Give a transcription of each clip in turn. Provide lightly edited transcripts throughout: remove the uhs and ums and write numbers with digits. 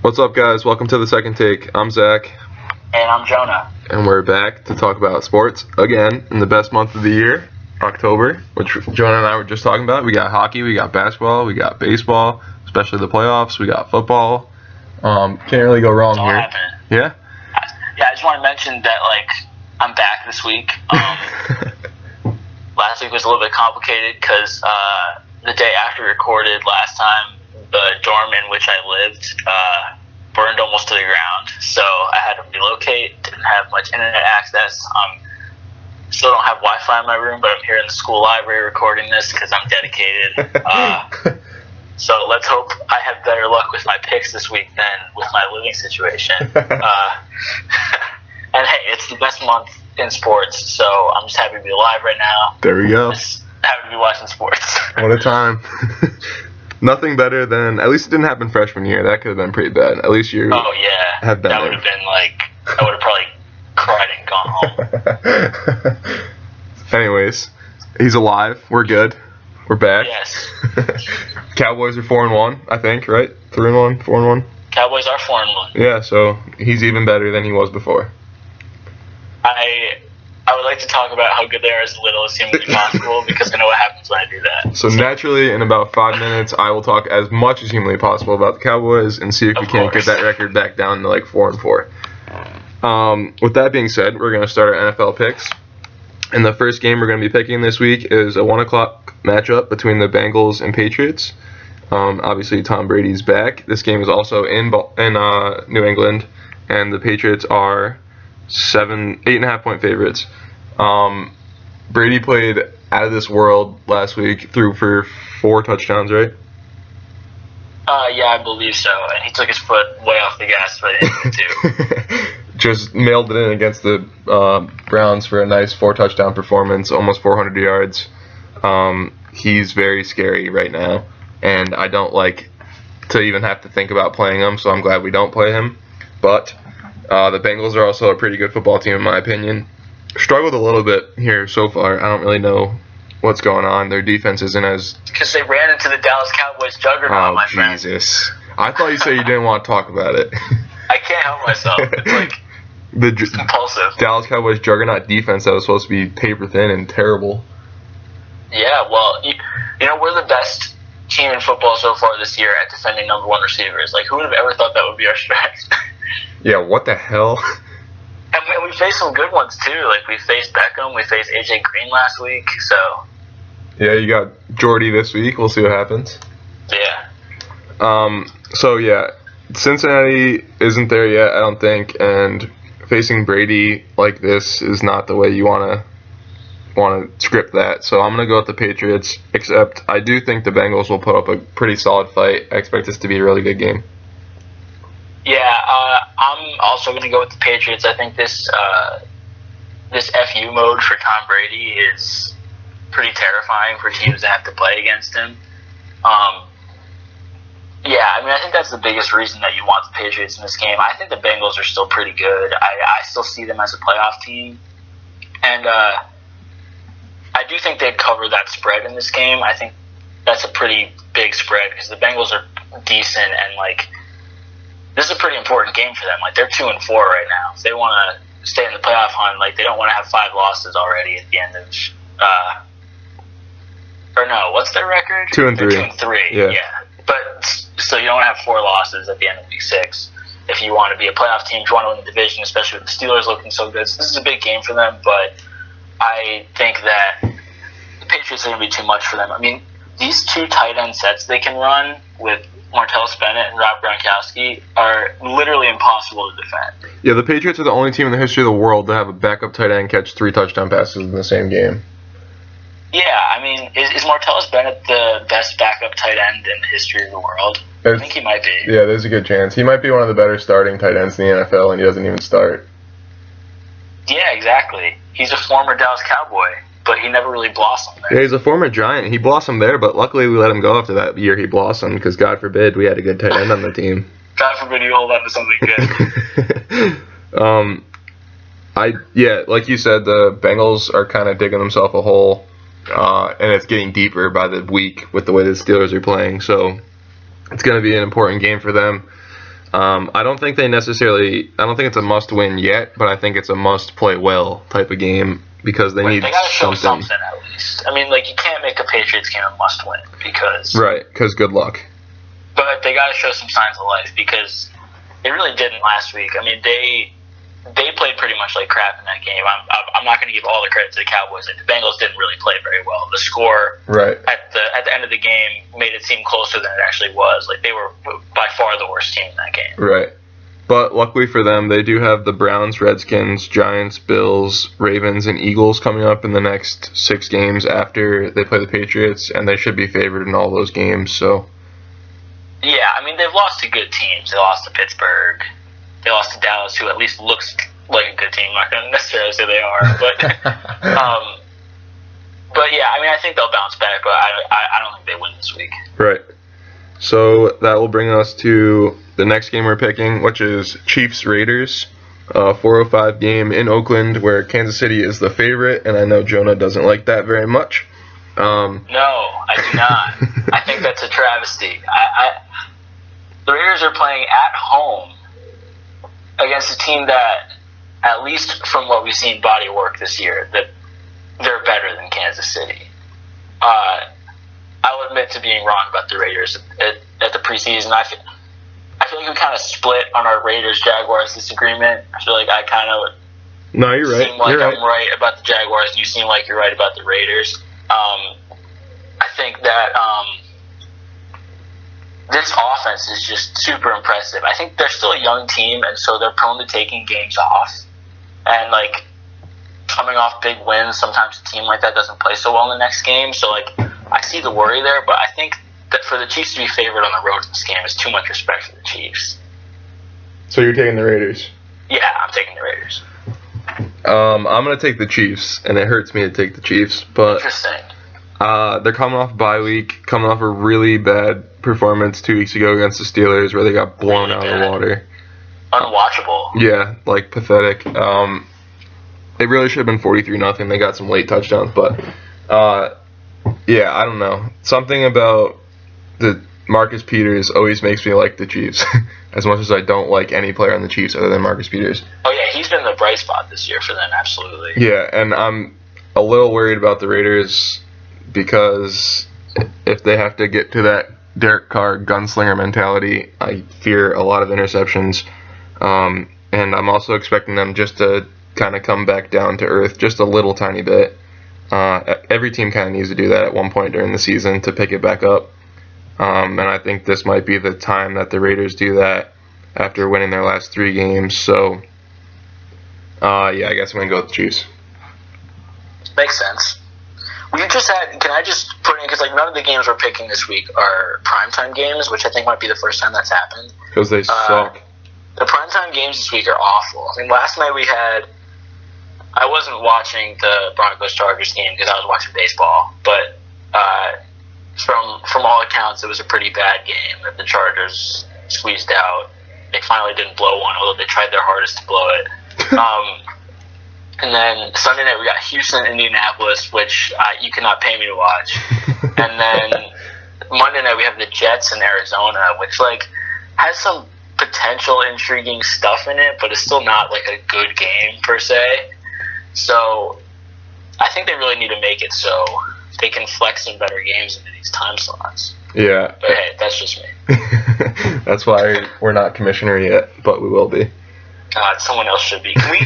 What's up, guys? Welcome to the Second Take. I'm Zach. And I'm Jonah. And we're back to talk about sports again in the best month of the year, October, which Jonah and I were just talking about. We got hockey, we got basketball, we got baseball, especially the playoffs, we got football. Can't really go wrong here. Happening. Yeah? Yeah, I just want to mention that, I'm back this week. Last week was a little bit complicated because the day after we recorded last time, the dorm in which I lived burned almost to the ground. So I had to relocate, didn't have much internet access. Still don't have Wi-Fi in my room, but I'm here in the school library recording this because I'm dedicated. So let's hope I have better luck with my picks this week than with my living situation. And hey, it's the best month in sports, so I'm just happy to be alive right now. There we go. Just happy to be watching sports. What a time. Nothing better than, at least it didn't happen freshman year. That could have been pretty bad. At least you have been that would have been I would have probably cried and gone home. Anyways, he's alive. We're good. We're back. Yes. Cowboys are 4-1, I think, right? 3-1, 4-1. Cowboys are 4-1. Yeah, so he's even better than he was before. I would like to talk about how good they are as little as humanly possible because I know what happens when I do that. So naturally, in about 5 minutes, I will talk as much as humanly possible about the Cowboys and see if we can't get that record back down to 4-4. With that being said, we're going to start our NFL picks. And the first game we're going to be picking this week is a 1 o'clock matchup between the Bengals and Patriots. Obviously, Tom Brady's back. This game is also in New England, and the Patriots are 8.5 point favorites. Brady played out of this world last week, threw for 4 touchdowns, right? Yeah, I believe so. And he took his foot way off the gas by the end too. Just mailed it in against the Browns for a nice 4-touchdown performance, almost 400 yards. He's very scary right now, and I don't like to even have to think about playing him, so I'm glad we don't play him. But the Bengals are also a pretty good football team, in my opinion. Struggled a little bit here so far. I don't really know what's going on. Their defense isn't as... Because they ran into the Dallas Cowboys juggernaut, my friend. Oh, Jesus. I thought you said you didn't want to talk about it. I can't help myself. It's compulsive. Dallas Cowboys juggernaut defense that was supposed to be paper thin and terrible. Yeah, well, we're the best team in football so far this year at defending number 1 receivers. Who would have ever thought that would be our strength? Yeah, what the hell? And we faced some good ones, too. We faced Beckham, we faced A.J. Green last week, so... Yeah, you got Jordy this week. We'll see what happens. Yeah. So, yeah, Cincinnati isn't there yet, I don't think, and facing Brady like this is not the way you want to script that. So I'm going to go with the Patriots, except I do think the Bengals will put up a pretty solid fight. I expect this to be a really good game. Yeah, I'm also going to go with the Patriots. I think this FU mode for Tom Brady is pretty terrifying for teams that have to play against him. Yeah, I think that's the biggest reason that you want the Patriots in this game. I think the Bengals are still pretty good. I still see them as a playoff team. And I do think they'd cover that spread in this game. I think that's a pretty big spread because the Bengals are decent and, this is a pretty important game for them. They're 2-4 right now. If they want to stay in the playoff hunt, they don't want to have 5 losses already at the end of or no, what's their record? 2-3. They're 2-3, yeah. But so you don't want to have 4 losses at the end of week 6 if you want to be a playoff team, if you want to win the division, especially with the Steelers looking so good. So this is a big game for them, but I think that the Patriots are going to be too much for them. These 2 tight end sets they can run with Martellus Bennett and Rob Gronkowski are literally impossible to defend. Yeah, the Patriots are the only team in the history of the world to have a backup tight end catch 3 touchdown passes in the same game. Yeah, is Martellus Bennett the best backup tight end in the history of the world? I think he might be. Yeah, there's a good chance. He might be one of the better starting tight ends in the NFL, and he doesn't even start. Yeah, exactly. He's a former Dallas Cowboy, but he never really blossomed there. Yeah, he's a former Giant. He blossomed there, but luckily we let him go after that year he blossomed, because God forbid we had a good tight end on the team. God forbid you hold on to something good. Like you said, the Bengals are kind of digging themselves a hole. And it's getting deeper by the week with the way the Steelers are playing. So it's going to be an important game for them. I don't think it's a must-win yet, but I think it's a must-play-well type of game because they need They gotta show something. something at least. I mean, like, you can't make a Patriots game a must-win because... Right, because good luck. But they gotta show some signs of life because they really didn't last week. I mean, they played pretty much like crap in that game. I'm not going to give all the credit to the Cowboys. Like, the Bengals didn't really play very well. The score at the end of the game made it seem closer than it actually was. Like, they were by far the worst team in that game. Right. But luckily for them, they do have the Browns, Redskins, Giants, Bills, Ravens, and Eagles coming up in the next 6 games after they play the Patriots, and they should be favored in all those games. So. Yeah, I mean, they've lost to good teams. They lost to Pittsburgh. They lost to Dallas, who at least looks like a good team. I'm not going to necessarily say they are, but yeah, I mean, I think they'll bounce back, but I don't think they win this week. Right. So that will bring us to the next game we're picking, which is Chiefs-Raiders, 4:05 game in Oakland, where Kansas City is the favorite, and I know Jonah doesn't like that very much. No, I do not. I think that's a travesty. The Raiders are playing at home against a team that, at least from what we've seen body of work this year, that they're better than Kansas City. I'll admit to being wrong about the Raiders at the preseason. I feel like we kind of split on our Raiders-Jaguars disagreement. I feel like I kind of seem like I'm right about the Jaguars, and you seem like you're right about the Raiders. I think that this offense is just super impressive. I think they're still a young team, and so they're prone to taking games off. And, like, coming off big wins, sometimes a team like that doesn't play so well in the next game. So, like, I see the worry there, but I think that for the Chiefs to be favored on the road in this game is too much respect for the Chiefs. So you're taking the Raiders? Yeah, I'm taking the Raiders. I'm going to take the Chiefs, and it hurts me to take the Chiefs. But interesting. They're coming off bye week, coming off a really bad performance 2 weeks ago against the Steelers where they got blown out of the water. Unwatchable. Yeah, like pathetic. It really should have been 43-0. They got some late touchdowns, but yeah, I don't know. Something about the Marcus Peters always makes me like the Chiefs as much as I don't like any player on the Chiefs other than Marcus Peters. Oh yeah, he's been the bright spot this year for them, absolutely. Yeah, and I'm a little worried about the Raiders because if they have to get to that Derek Carr gunslinger mentality, I fear a lot of interceptions. And I'm also expecting them just to kind of come back down to earth just a little tiny bit. Every team kind of needs to do that at one point during the season to pick it back up. And I think this might be the time that the Raiders do that after winning their last 3 games. So, yeah, I guess I'm going to go with the Chiefs. Makes sense. We just had, can I just put in, because like none of the games we're picking this week are primetime games, which I think might be the first time that's happened. Because they suck. The primetime games this week are awful. I mean, last night I wasn't watching the Broncos-Chargers game because I was watching baseball, but from all accounts, it was a pretty bad game that the Chargers squeezed out. They finally didn't blow one, although they tried their hardest to blow it. And then Sunday night we got Houston, Indianapolis, which you cannot pay me to watch. And then Monday night we have the Jets in Arizona, which like has some potential intriguing stuff in it, but it's still not like a good game per se. So I think they really need to make it so they can flex some better games into these time slots. Yeah. But hey, that's just me. That's why we're not commissioner yet, but we will be. Someone else should be. Can we?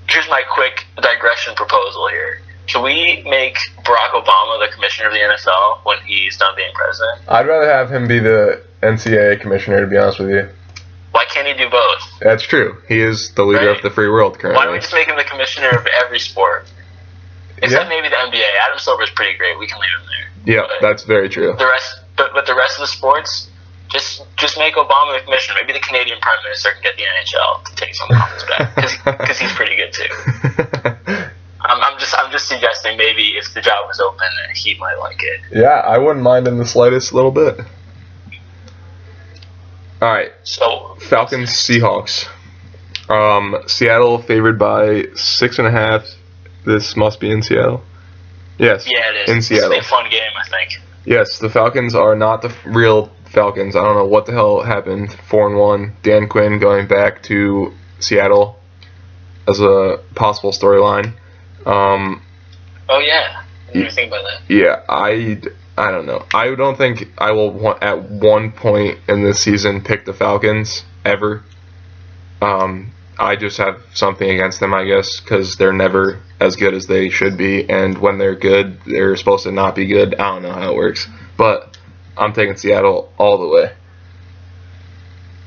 Here's my quick digression proposal here. Can we make Barack Obama the commissioner of the NFL when he's done being president? I'd rather have him be the NCAA commissioner, to be honest with you. Why can't he do both? That's true. He is the leader of the free world currently. Why don't we just make him the commissioner of every sport? Except maybe the NBA. Adam Silver's pretty great. We can leave him there. Yeah, that's very true. The rest, but the rest of the sports, just make Obama the commissioner. Maybe the Canadian Prime Minister can get the NHL to take some of his back because he's pretty good too. I'm just suggesting maybe if the job was open, he might like it. Yeah, I wouldn't mind in the slightest little bit. All right. So Falcons Seahawks. Seattle favored by 6.5. This must be in Seattle. Yes. Yeah, it is. In Seattle. It's a fun game, I think. Yes, the Falcons are not the real Falcons. I don't know what the hell happened. 4-1. Dan Quinn going back to Seattle as a possible storyline. Oh yeah, I didn't even think about that. Yeah, I don't know. I don't think I will at one point in this season pick the Falcons ever. I just have something against them, I guess, because they're never as good as they should be, and when they're good, they're supposed to not be good. I don't know how it works, but I'm taking Seattle all the way.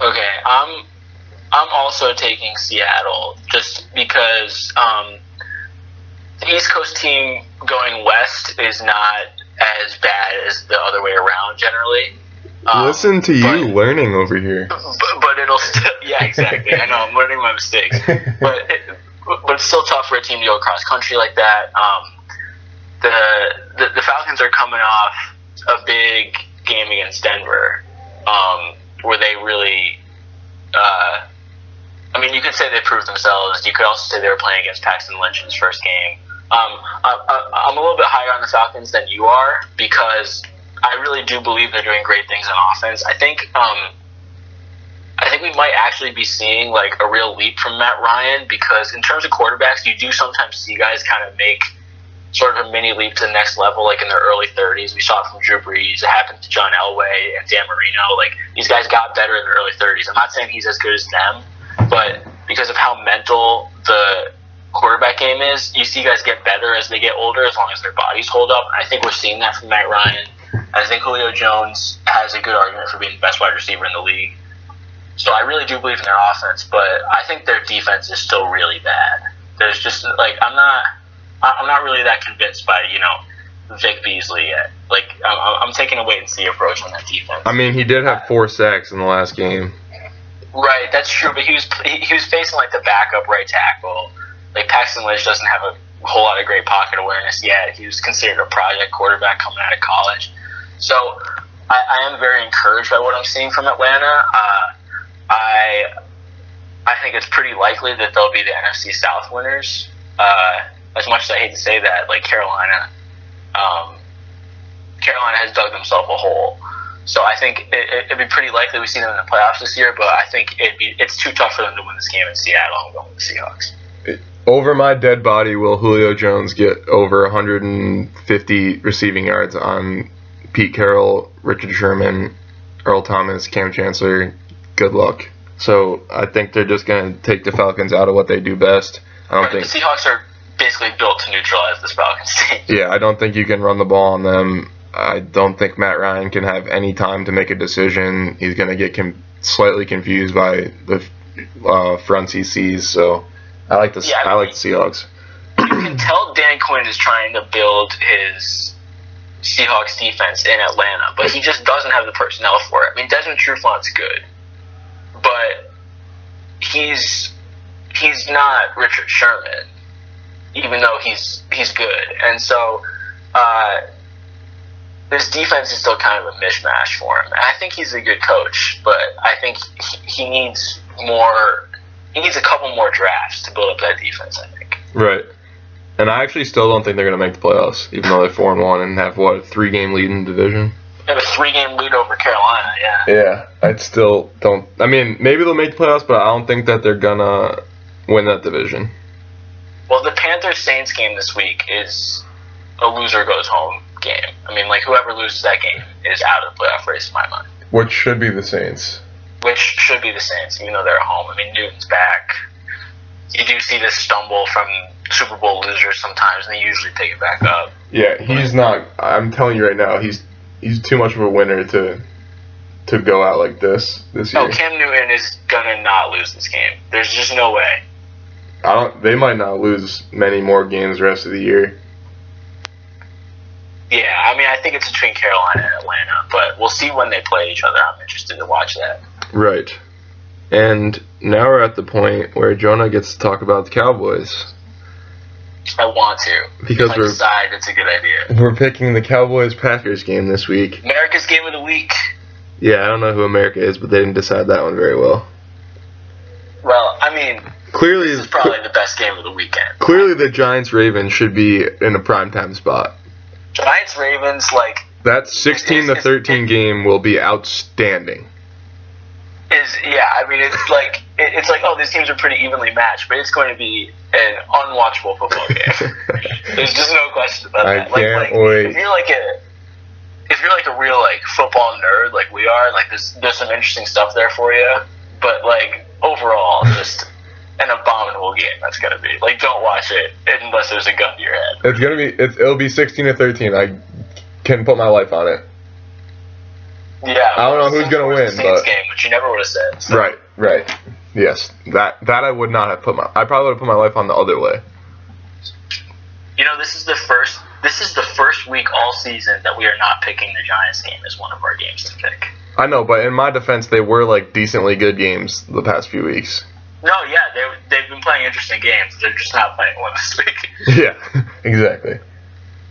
Okay, I'm also taking Seattle just because the East Coast team going west is not as bad as the other way around generally. Listen to you learning over here. But it'll still, yeah, exactly. I know, I'm learning my mistakes. But it's still tough for a team to go cross country like that. The Falcons are coming off a big game against Denver, where they really, I mean, you could say they proved themselves. You could also say they were playing against Paxton Lynch in his first game. I'm a little bit higher on the Falcons than you are because I really do believe they're doing great things on offense. I think we might actually be seeing like a real leap from Matt Ryan because in terms of quarterbacks, you do sometimes see guys kind of make sort of a mini leap to the next level, like in their early 30s. We saw it from Drew Brees. It happened to John Elway and Dan Marino. Like these guys got better in their early 30s. I'm not saying he's as good as them, but because of how mental the quarterback game is, you see guys get better as they get older as long as their bodies hold up. I think we're seeing that from Matt Ryan. I think Julio Jones has a good argument for being the best wide receiver in the league. So I really do believe in their offense, but I think their defense is still really bad. There's just like I'm not really that convinced by Vic Beasley yet. Like I'm taking a wait and see approach on that defense. I mean, he did have 4 sacks in the last game. Right, that's true, but he was facing like the backup right tackle. Like Paxton Lynch doesn't have a whole lot of great pocket awareness yet. He was considered a project quarterback coming out of college. So I am very encouraged by what I'm seeing from Atlanta. I think it's pretty likely that they'll be the NFC South winners. As much as I hate to say that, like Carolina has dug themselves a hole. So I think it'd be pretty likely we see them in the playoffs this year, but I think it's too tough for them to win this game in Seattle. I'm going with the Seahawks. Over my dead body, will Julio Jones get over 150 receiving yards on Pete Carroll, Richard Sherman, Earl Thomas, Cam Chancellor? Good luck. So I think they're just going to take the Falcons out of what they do best. I don't think the Seahawks are basically built to neutralize this Falcons team. Yeah, I don't think you can run the ball on them. I don't think Matt Ryan can have any time to make a decision. He's going to get slightly confused by the fronts he sees. So I like the Seahawks. You can tell Dan Quinn is trying to build his Seahawks defense in Atlanta, but he just doesn't have the personnel for it. I mean, Desmond Trufant's good, but he's not Richard Sherman, even though he's good. And so this defense is still kind of a mishmash for him. And I think he's a good coach, but I think he needs more. He needs a couple more drafts to build up that defense, I think. Right. And I actually still don't think they're going to make the playoffs, even though they're 4-1 and have, a 3-game lead in the division? They have a 3-game lead over Carolina, yeah. Yeah, I still don't. I mean, maybe they'll make the playoffs, but I don't think that they're going to win that division. Well, the Panthers-Saints game this week is a loser goes home game. I mean, like, whoever loses that game is out of the playoff race in my mind. Which should be the Saints. Which should be the Saints, even though they're at home. I mean, Newton's back. You do see this stumble from Super Bowl losers sometimes, and they usually pick it back up. Yeah, he's not. I'm telling you right now, he's too much of a winner to go out like this year. Oh, Cam Newton is gonna not lose this game. There's just no way. They might not lose many more games the rest of the year. Yeah, I mean, I think it's between Carolina and Atlanta, but we'll see when they play each other. I'm interested to watch that. Right. And now we're at the point where Jonah gets to talk about the Cowboys. I want to. Because if I decide it's a good idea. We're picking the Cowboys-Packers game this week. America's game of the week. Yeah, I don't know who America is, but they didn't decide that one very well. Well, I mean, clearly this is probably the best game of the weekend. Clearly the Giants-Ravens should be in a primetime spot. Giants-Ravens, like, That 16-13 game will be outstanding. I mean, it's like oh, these teams are pretty evenly matched, but it's going to be an unwatchable football game. There's just no question about that. I can't wait. If you're like a real like football nerd like we are, like there's some interesting stuff there for you. But like overall, just an abominable game. That's gonna be like, don't watch it unless there's a gun to your head. It'll be 16-13. I can put my life on it. Yeah, I don't know who's gonna win, but game, which you never would have said. So. Right. Yes, that I would not have I probably would have put my life on the other way. You know, this is the first week all season that we are not picking the Giants game as one of our games to pick. I know, but in my defense, they were like decently good games the past few weeks. No, yeah, they've been playing interesting games. They're just not playing one this week. Yeah, exactly.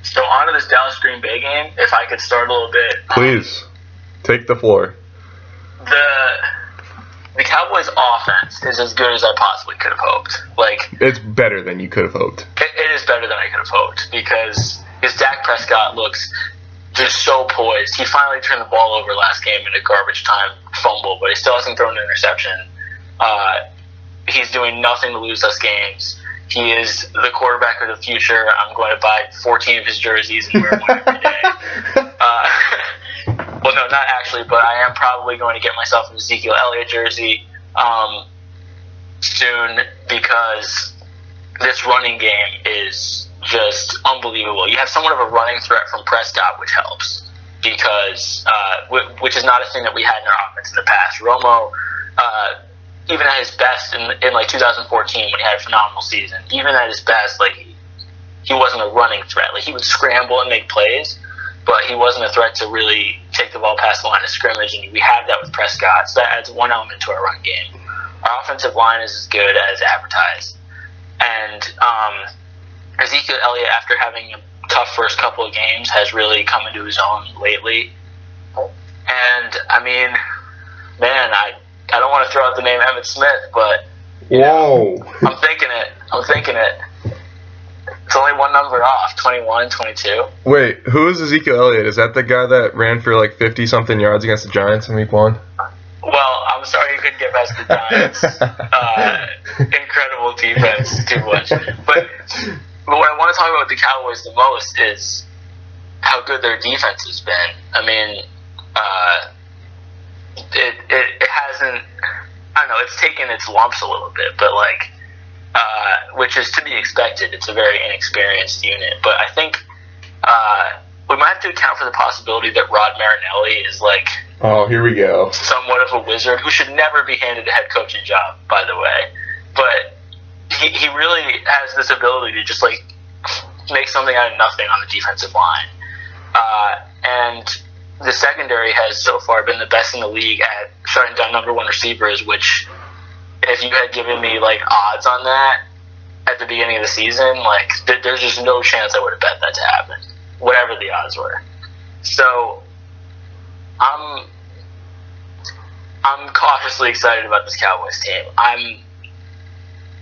So on to this Dallas Green Bay game. If I could start a little bit, please. Take the floor. The Cowboys' offense is as good as I possibly could have hoped. Like, it's better than you could have hoped. It is better than I could have hoped because Dak Prescott looks just so poised. He finally turned the ball over last game in a garbage time fumble, but he still hasn't thrown an interception. He's doing nothing to lose us games. He is the quarterback of the future. I'm going to buy 14 of his jerseys and wear one every day. Well, no, not actually, but I am probably going to get myself an Ezekiel Elliott jersey soon because this running game is just unbelievable. You have somewhat of a running threat from Prescott, which helps because which is not a thing that we had in our offense in the past. Romo, even at his best in like 2014 when he had a phenomenal season, even at his best, like he wasn't a running threat. Like he would scramble and make plays, but he wasn't a threat to really take the ball past the line of scrimmage, and we have that with Prescott, so that adds one element to our run game. Our offensive line is as good as advertised. And Ezekiel Elliott, after having a tough first couple of games, has really come into his own lately. And, I mean, man, I don't want to throw out the name Emmitt Smith, but whoa, I'm thinking it. It's only one number off, 21, 22. Wait, who is Ezekiel Elliott? Is that the guy that ran for like 50-something yards against the Giants in Week 1? Well, I'm sorry you couldn't get past the Giants. Incredible defense, too much. But what I want to talk about with the Cowboys the most is how good their defense has been. I mean, it hasn't. I don't know. It's taken its lumps a little bit, but like. Which is to be expected. It's a very inexperienced unit. But I think we might have to account for the possibility that Rod Marinelli is like... Oh, here we go. ...somewhat of a wizard who should never be handed a head coaching job, by the way. But he really has this ability to just like make something out of nothing on the defensive line. And the secondary has so far been the best in the league at shutting down number one receivers, which... If you had given me like odds on that at the beginning of the season, like there's just no chance I would have bet that to happen, whatever the odds were. So I'm cautiously excited about this Cowboys team.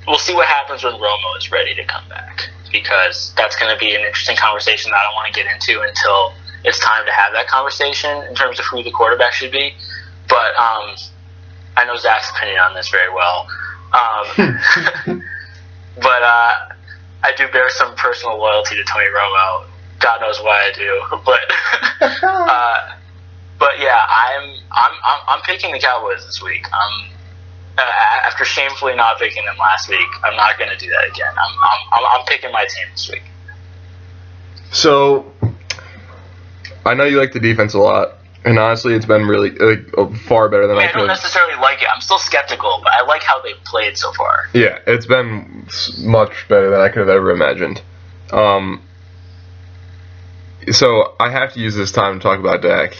We'll see what happens when Romo is ready to come back, because that's going to be an interesting conversation that I don't want to get into until it's time to have that conversation in terms of who the quarterback should be. But I know Zach's opinion on this very well. But I do bear some personal loyalty to Tony Romo. God knows why I do. But yeah, I'm picking the Cowboys this week. After shamefully not picking them last week, I'm not going to do that again. I'm picking my team this week. So I know you like the defense a lot. And honestly, it's been really far better than I could. I don't necessarily like it. I'm still skeptical, but I like how they've played so far. Yeah, it's been much better than I could have ever imagined. So I have to use this time to talk about Dak.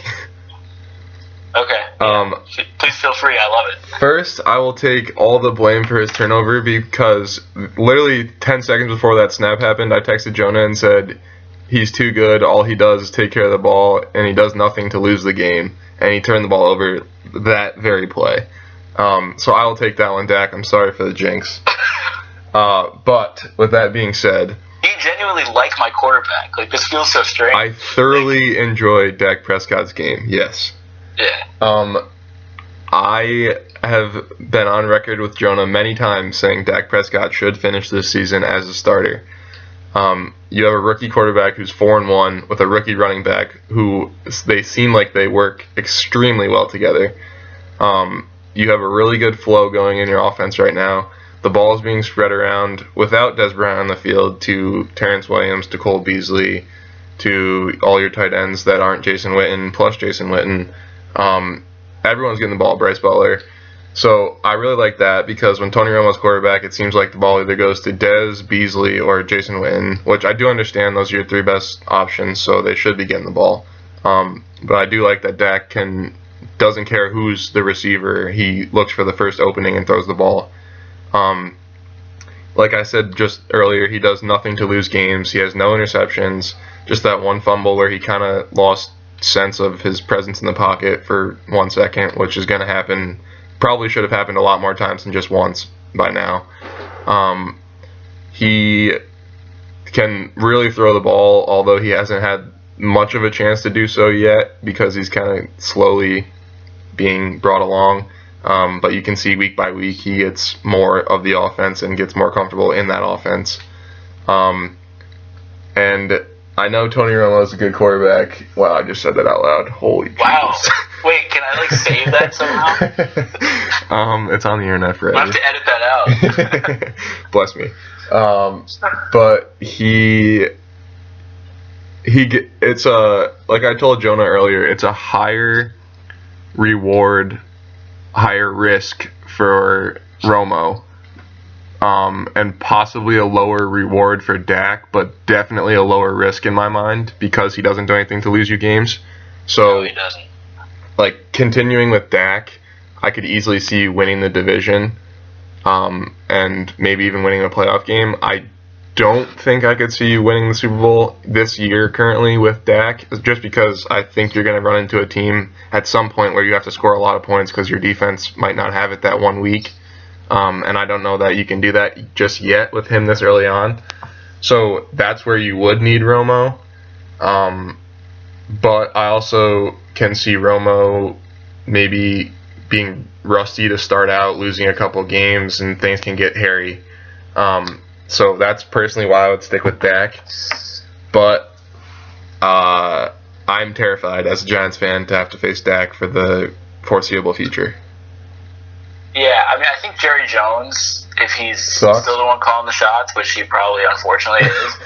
Okay. Please feel free. I love it. First, I will take all the blame for his turnover because literally 10 seconds before that snap happened, I texted Jonah and said, he's too good. All he does is take care of the ball, and he does nothing to lose the game. And he turned the ball over that very play. So I will take that one, Dak. I'm sorry for the jinx. But with that being said, genuinely like my quarterback. Like, this feels so strange. I thoroughly enjoyed Dak Prescott's game. Yes. Yeah. I have been on record with Jonah many times saying Dak Prescott should finish this season as a starter. You have a rookie quarterback who's 4-1 with a rookie running back who they seem like they work extremely well together. You have a really good flow going in your offense right now. The ball is being spread around without Des Bryant on the field to Terrence Williams, to Cole Beasley, to all your tight ends that aren't Jason Witten, plus Jason Witten. Everyone's getting the ball, Bryce Butler. So I really like that because when Tony Romo's quarterback, it seems like the ball either goes to Dez, Beasley, or Jason Witten, which I do understand those are your three best options, so they should be getting the ball. But I do like that Dak doesn't care who's the receiver. He looks for the first opening and throws the ball. Like I said just earlier, he does nothing to lose games. He has no interceptions, just that one fumble where he kind of lost sense of his presence in the pocket for 1 second, which is going to happen. Probably should have happened a lot more times than just once by now. He can really throw the ball, although he hasn't had much of a chance to do so yet because he's kind of slowly being brought along. But you can see week by week he gets more of the offense and gets more comfortable in that offense. And I know Tony Romo is a good quarterback. Wow, I just said that out loud. Holy wow. Jesus. Wait, can I save that somehow? It's on the internet forever. I have to edit that out. Bless me. But it's like I told Jonah earlier, it's a higher reward, higher risk for Romo. And possibly a lower reward for Dak, but definitely a lower risk in my mind because he doesn't do anything to lose you games. So, no, he doesn't. Like, continuing with Dak, I could easily see you winning the division, and maybe even winning a playoff game. I don't think I could see you winning the Super Bowl this year currently with Dak, just because I think you're going to run into a team at some point where you have to score a lot of points because your defense might not have it that 1 week. And I don't know that you can do that just yet with him this early on. So that's where you would need Romo. But I also can see Romo maybe being rusty to start out, losing a couple games, and things can get hairy. So that's personally why I would stick with Dak. But I'm terrified as a Giants fan to have to face Dak for the foreseeable future. Yeah, I mean, I think Jerry Jones, if he's Sucks. still the one calling the shots, which he probably unfortunately is,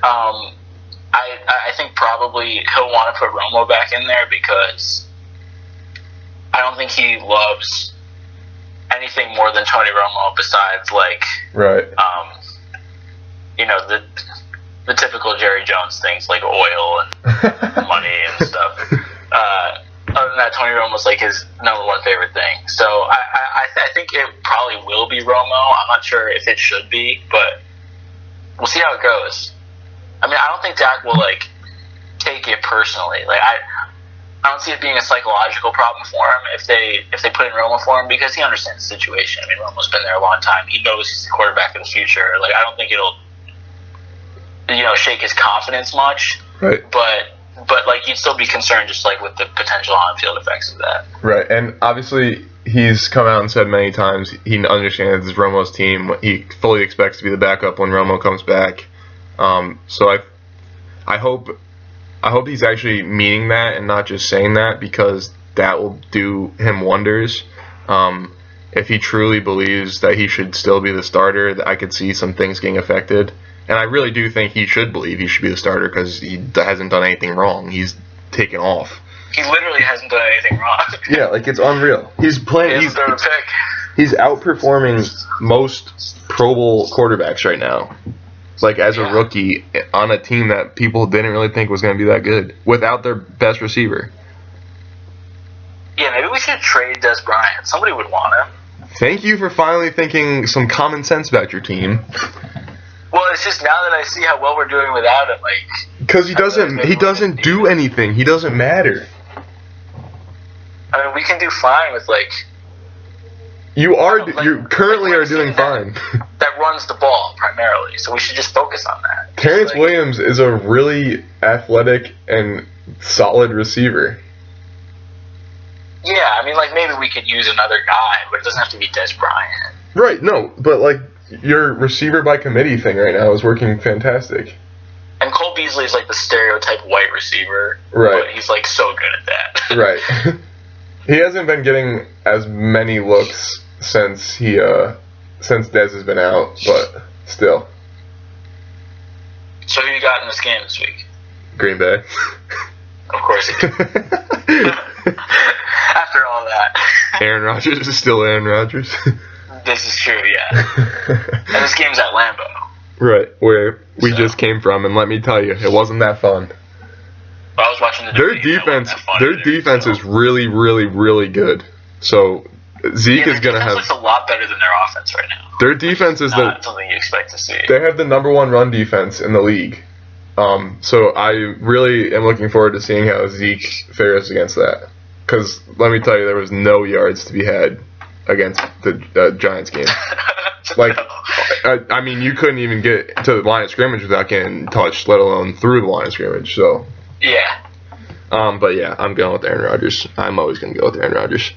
I think probably he'll want to put Romo back in there because I don't think he loves anything more than Tony Romo besides, like, right. You know, the typical Jerry Jones things like oil and money and stuff. Other than that, Tony Romo was like his number one favorite thing. So I think it probably will be Romo. I'm not sure if it should be, but we'll see how it goes. I mean, I don't think Dak will like take it personally. Like I don't see it being a psychological problem for him if they put in Romo for him because he understands the situation. I mean, Romo's been there a long time. He knows he's the quarterback of the future. Like I don't think it'll shake his confidence much. Right. But like you'd still be concerned just like with the potential on-field effects of that. Right, and obviously he's come out and said many times he understands it's Romo's team. He fully expects to be the backup when Romo comes back. So I hope he's actually meaning that and not just saying that because that will do him wonders. If he truly believes that he should still be the starter, I could see some things getting affected. And I really do think he should believe he should be the starter because he hasn't done anything wrong. He's taken off. He literally hasn't done anything wrong. Yeah, like it's unreal. He's playing. He's thrown a pick. He's outperforming most Pro Bowl quarterbacks right now. Like as a rookie on a team that people didn't really think was going to be that good without their best receiver. Yeah, maybe we should trade Des Bryant. Somebody would want him. Thank you for finally thinking some common sense about your team. Well, it's just now that I see how well we're doing without him, like because he doesn't do anything. He doesn't matter. I mean, we can do fine with like You currently are doing fine. That runs the ball primarily, so we should just focus on that. Terrence Williams is a really athletic and solid receiver. Yeah, I mean, like, maybe we could use another guy, but it doesn't have to be Des Bryant. Right, no, but, like, your receiver by committee thing right now is working fantastic. And Cole Beasley is, like, the stereotype white receiver. Right. But he's, like, so good at that. Right. He hasn't been getting as many looks since Dez has been out, but still. So who you got in this game this week? Green Bay. Of course you do. After all that. Aaron Rodgers is still Aaron Rodgers. This is true, yeah. And this game's at Lambeau. Right, where we just came from, and let me tell you, it wasn't that fun. Well, I was watching the Their defense is really, really, really good. So Zeke is going to have. Looks a lot better than their offense right now. Their defense is not something you expect to see. They have the number one run defense in the league. So I really am looking forward to seeing how Zeke fares against that. Because let me tell you, there was no yards to be had against the Giants game. Like, I mean, you couldn't even get to the line of scrimmage without getting touched, let alone through the line of scrimmage. So. Yeah. But yeah, I'm going with Aaron Rodgers. I'm always going to go with Aaron Rodgers.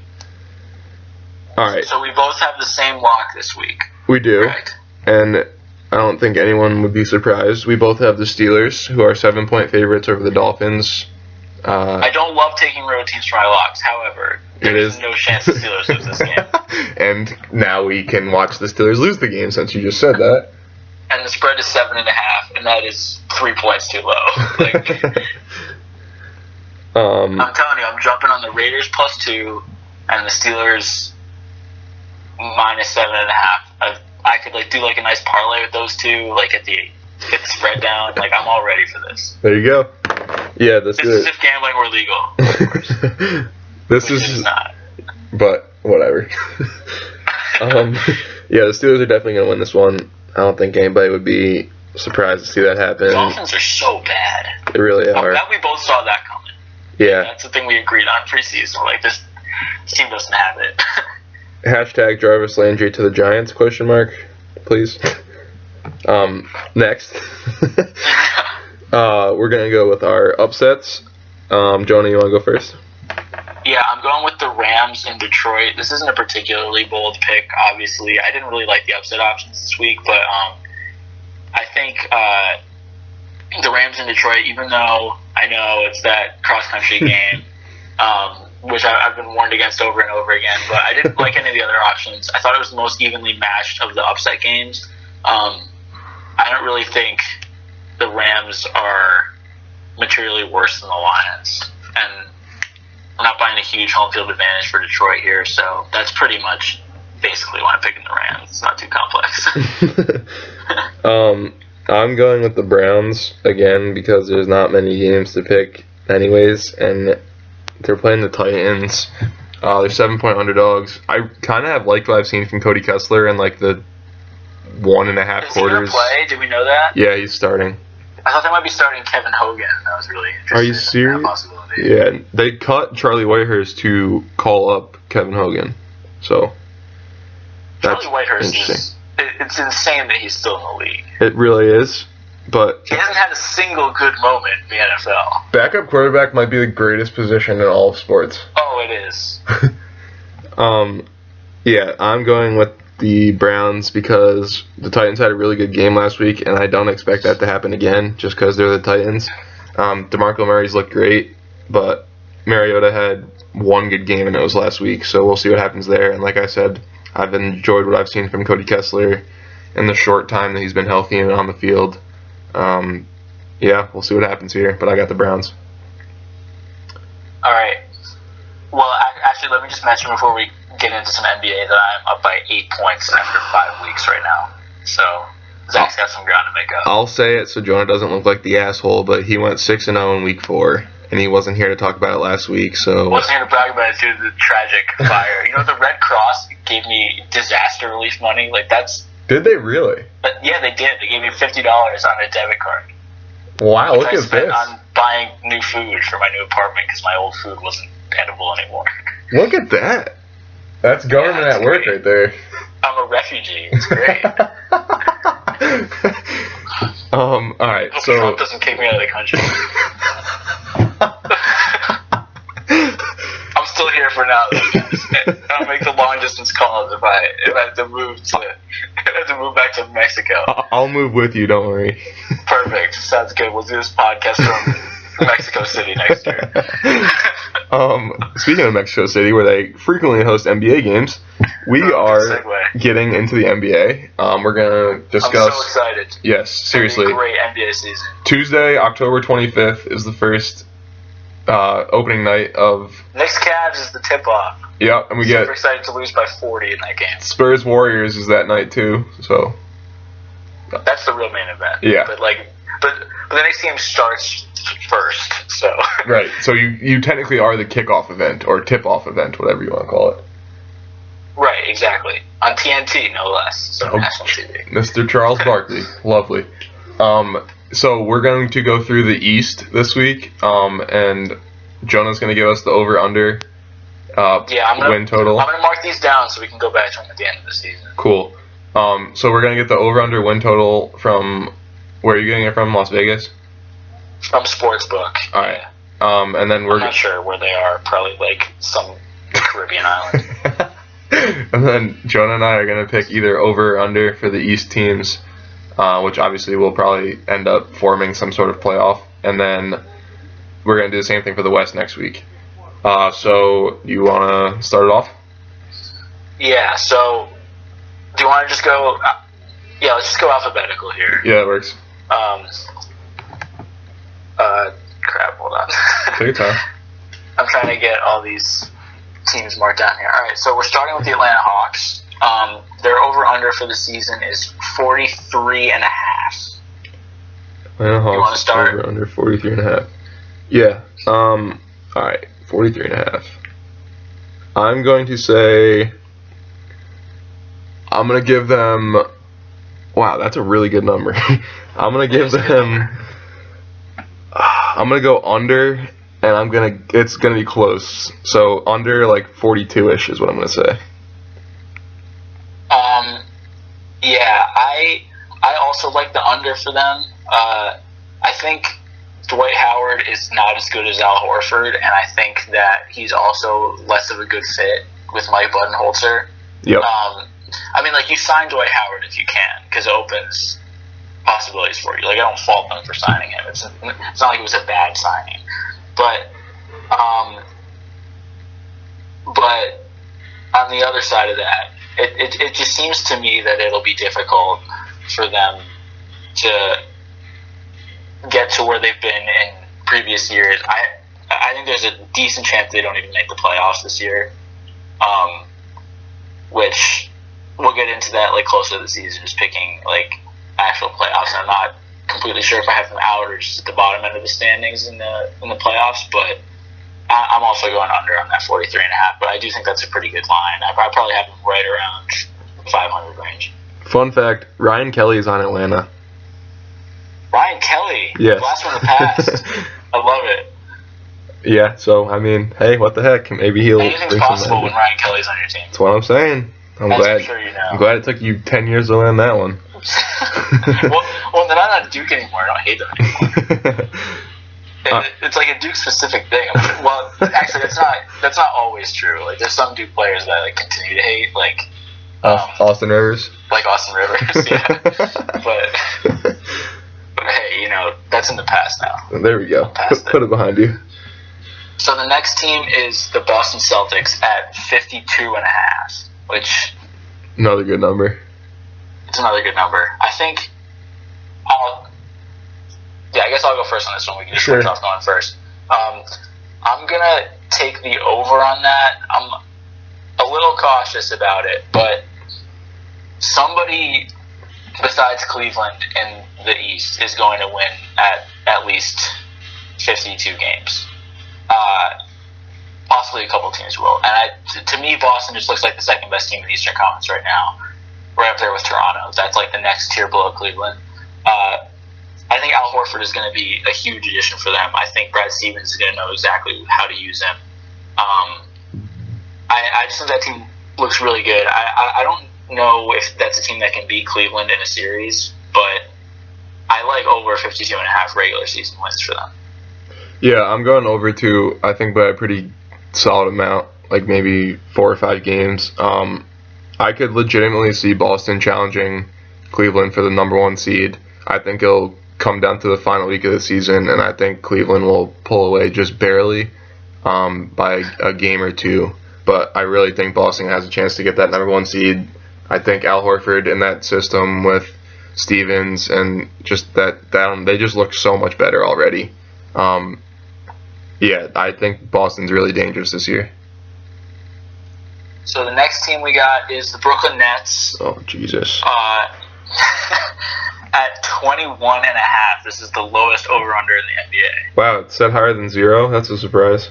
All right. So we both have the same lock this week. We do. Correct. And I don't think anyone would be surprised. We both have the Steelers, who are 7-point favorites over the Dolphins. I don't love taking road teams for my locks. However, there's no chance the Steelers lose this game. And now we can watch the Steelers lose the game since you just said that. And the spread is 7.5, and that is 3 points too low. Like, I'm telling you, I'm jumping on the Raiders +2 and the Steelers -7.5. I could do a nice parlay with those two, get the spread down. I'm all ready for this. There you go. Yeah, this is if gambling were legal. Of course. This is not. But whatever. Yeah, the Steelers are definitely going to win this one. I don't think anybody would be surprised to see that happen. The Dolphins are so bad. They really are. We both saw that coming. Yeah. That's the thing we agreed on preseason. This team doesn't have it. Hashtag Jarvis Landry to the Giants, ? Please. Next. We're going to go with our upsets. Jonah, you want to go first? Yeah, I'm going with the Rams in Detroit. This isn't a particularly bold pick, obviously. I didn't really like the upset options this week, but I think the Rams in Detroit, even though I know it's that cross-country game, which I've been warned against over and over again, but I didn't like any of the other options. I thought it was the most evenly matched of the upset games. I don't really think the Rams are materially worse than the Lions, and I'm not buying a huge home field advantage for Detroit here, so that's pretty much basically why I'm picking the Rams. It's not too complex. I'm going with the Browns again because there's not many games to pick anyways, and they're playing the Titans. They're 7-point underdogs. I kind of have liked what I've seen from Cody Kessler in the 1.5 quarters. Is he going to play? Did we know that? Yeah, he's starting. I thought they might be starting Kevin Hogan. I was really interested. Are you serious? In that possibility. Yeah, they cut Charlie Whitehurst to call up Kevin Hogan. So that's Charlie Whitehurst interesting. It's insane that he's still in the league. It really is, but he hasn't had a single good moment in the NFL. Backup quarterback might be the greatest position in all of sports. Oh, it is. Yeah, I'm going with the Browns because the Titans had a really good game last week, and I don't expect that to happen again just because they're the Titans. DeMarco Murray's looked great, but Mariota had one good game, and it was last week, so we'll see what happens there. And like I said, I've enjoyed what I've seen from Cody Kessler in the short time that he's been healthy and on the field. Yeah, we'll see what happens here, but I got the Browns. All right. Well, actually, let me just mention before we get into some NBA that I'm up by 8 points after 5 weeks right now. So Zach's got some ground to make up. I'll say it so Jonah doesn't look like the asshole, but he went 6-0 in week 4, and he wasn't here to talk about it last week. So wasn't here to brag about it due to the tragic fire. The Red Cross gave me disaster relief money. Did they really? Yeah, they did. They gave me $50 on a debit card. Wow, look I at spent this. on buying new food for my new apartment because my old food wasn't edible anymore. Look at that. That's government at work right there. I'm a refugee. It's great. All right. Hope So Trump doesn't kick me out of the country. I'm still here for now, though, guys. I'll make the long distance calls if I have to move back to Mexico. I'll move with you. Don't worry. Perfect. Sounds good. We'll do this podcast from Mexico City next year. Speaking of Mexico City, where they frequently host NBA games, we are getting into the NBA. We're gonna discuss. I'm so excited. Yes, seriously. It's gonna be a great NBA season. Tuesday, October 25th is the first opening night of. Knicks Cavs is the tip-off. Yep, and we Super get excited to lose by 40 in that game. Spurs Warriors is that night too. So. That's the real main event. Yeah. But the next game starts first, so. Right. So you technically are the kickoff event or tip-off event, whatever you want to call it. Right. Exactly. On TNT, no less. So national TV. Mr. Charles Barkley, lovely. So we're going to go through the East this week, and Jonah's going to give us the over/under win total. I'm gonna mark these down so we can go back to them at the end of the season. Cool. So we're going to get the over/under win total from, where are you getting it from, Las Vegas? From Sportsbook. All right. And then I'm not sure where they are. Probably like some Caribbean island. And then Jonah and I are going to pick either over or under for the East teams, which obviously will probably end up forming some sort of playoff. And then we're going to do the same thing for the West next week. So you want to start it off? Yeah, so do you want to just go... yeah, let's just go alphabetical here. Yeah, that works. Crap, hold on. Take your time. I'm trying to get all these teams marked down here. All right, so we're starting with the Atlanta Hawks. Their over/under for the season is 43.5. Atlanta Hawks. You want to start? Over/under 43.5. Yeah. All right, 43.5. I'm going to say. I'm going to give them. Wow, that's a really good number. I'm going to give them. I'm going to go under. And it's gonna be close. So under like 42-ish is what I'm gonna say. Yeah, I also like the under for them. I think Dwight Howard is not as good as Al Horford, and I think that he's also less of a good fit with Mike Budenholzer. Yep. I mean, like, you sign Dwight Howard if you can, because it opens possibilities for you. Like, I don't fault them for signing him. It's not like it was a bad signing. But on the other side of that, it just seems to me that it'll be difficult for them to get to where they've been in previous years. I think there's a decent chance they don't even make the playoffs this year, which we'll get into that like closer to the season, just picking like actual playoffs. And I'm not completely sure if I have them out or just at the bottom end of the standings in the playoffs, but I'm also going under on that 43.5. But I do think that's a pretty good line. I probably have them right around 500 range. Fun fact: Ryan Kelly is on Atlanta. Ryan Kelly, yes. Last one to pass. I love it. Yeah. So I mean, hey, what the heck? Maybe he'll. Anything's possible when Ryan Kelly's on your team. That's what I'm saying. I'm glad it took you 10 years to land that one. well, they're not on Duke anymore. I don't hate them anymore. It's like a Duke-specific thing. Well, actually, that's not always true. Like, there's some Duke players that I like continue to hate, like Austin Rivers. Like Austin Rivers, yeah. but hey, that's in the past now. There we go. Put it behind you. So the next team is the Boston Celtics at 52.5, which another good number. It's another good number. I think I guess I'll go first on this one. We can just switch off going first. I'm going to take the over on that. I'm a little cautious about it, but somebody besides Cleveland in the East is going to win at least 52 games. Possibly a couple teams will. And to me, Boston just looks like the second best team in the Eastern Conference right now. Right up there with Toronto. That's like the next tier below Cleveland. I think Al Horford is going to be a huge addition for them. I think Brad Stevens is going to know exactly how to use him. I just think that team looks really good. I don't know if that's a team that can beat Cleveland in a series, but I like over 52.5 regular season wins for them. Yeah, I'm going over to, I think, by a pretty solid amount, like maybe 4 or 5 games. I could legitimately see Boston challenging Cleveland for the number 1 seed. I think it'll come down to the final week of the season, and I think Cleveland will pull away just barely by a game or 2. But I really think Boston has a chance to get that number 1 seed. I think Al Horford in that system with Stevens and just that they just look so much better already. Yeah, I think Boston's really dangerous this year. So the next team we got is the Brooklyn Nets. Oh, Jesus. At 21.5. This is the lowest over-under in the NBA. Wow, it's set higher than 0? That's a surprise.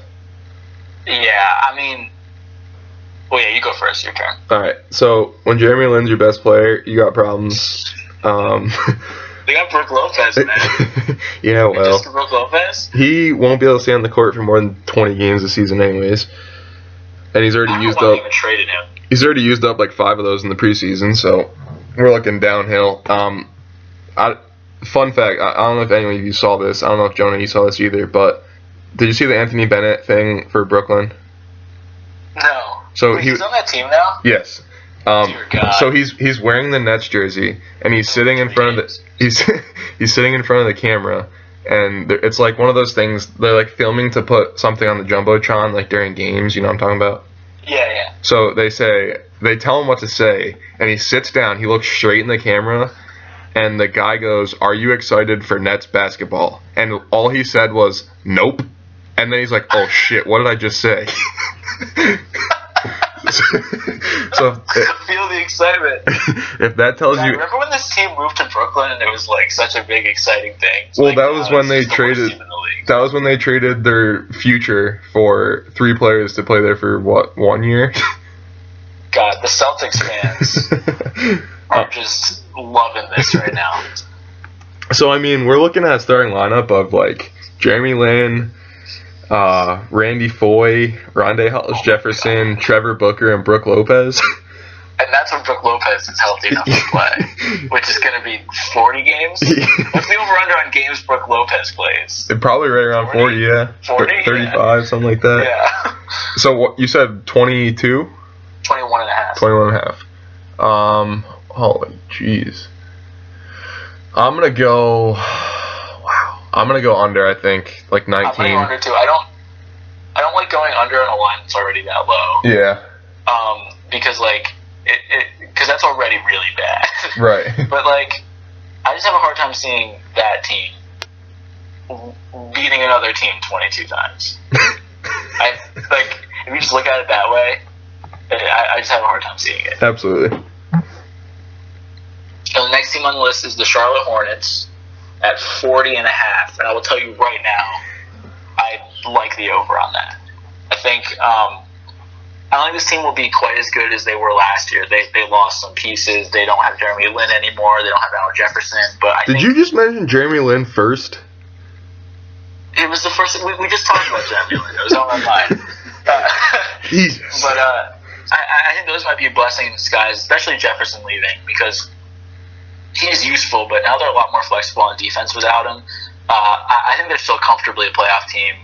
Yeah, I mean... Well, yeah, you go first. Your turn. All right, so when Jeremy Lin's your best player, you got problems. They got Brook Lopez, man. Yeah, well, Just Brook Lopez? he won't be able to stay on the court for more than 20 games this season anyways. And he's already used up. Even traded him. He's already used up like 5 of those in the preseason, so we're looking downhill. Fun fact, I don't know if any of you saw this. I don't know if Jonah, you saw this either, but did you see the Anthony Bennett thing for Brooklyn? No. So Wait, he's on that team now? Yes. Dear God. So he's wearing the Nets jersey and he's sitting in front of he's sitting in front of the camera, and it's like one of those things they're like filming to put something on the jumbotron like during games. You know what I'm talking about? Yeah. So they tell him what to say, and he sits down. He looks straight in the camera, and the guy goes, "Are you excited for Nets basketball?" And all he said was, "Nope." And then he's like, "Oh shit, what did I just say?" So feel the excitement. If that tells you, remember when this team moved to Brooklyn and it was like such a big exciting thing? Well, like, that was when they traded. That was when they traded their future for 3 players to play there for 1 year. God, the Celtics fans are just loving this right now. So I mean, we're looking at a starting lineup of like Jeremy Lin, Randy Foye, Rondé Hollis-Jefferson, Trevor Booker, and Brook Lopez. And that's when Brook Lopez is healthy enough to play, which is going to be 40 games. What's the over-under on games Brook Lopez plays? Probably right around 40, yeah. 40? 35, yeah. Something like that. Yeah. So what you said 22? 21.5. 21.5. Holy jeez. I'm going to go... Wow. I'm going to go under, I think. Like 19. I'm going to go under, too. I don't like going under on a line that's already that low. Yeah. Because, like... Because that's already really bad. Right. But, like, I just have a hard time seeing that team beating another team 22 times. If you just look at it that way, I just have a hard time seeing it. Absolutely. And the next team on the list is the Charlotte Hornets at 40.5. And I will tell you right now, I like the over on that. I think... I don't think this team will be quite as good as they were last year. They lost some pieces. They don't have Jeremy Lin anymore. They don't have Al Jefferson. But Did you just mention Jeremy Lin first? It was the first. We just talked about Jeremy Lin. It was on my mind. Jesus. But I think those might be a blessing in disguise, especially Jefferson leaving, because he is useful, but now they're a lot more flexible on defense without him. I think they're still comfortably a playoff team.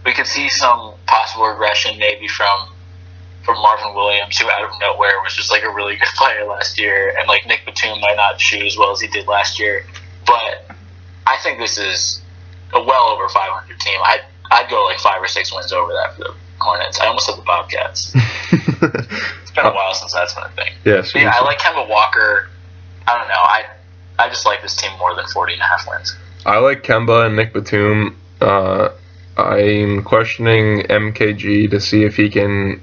We could see some possible regression maybe from Marvin Williams, who out of nowhere was just like a really good player last year, and like Nick Batum might not shoot as well as he did last year. But I think this is a well over 500 team. I'd go like 5 or 6 wins over that for the Hornets. I almost said the Bobcats. It's been a while since that's been a thing. Yes. Yeah, I like Kemba Walker. I don't know. I just like this team more than 40.5 wins. I like Kemba and Nick Batum. I'm questioning MKG to see if he can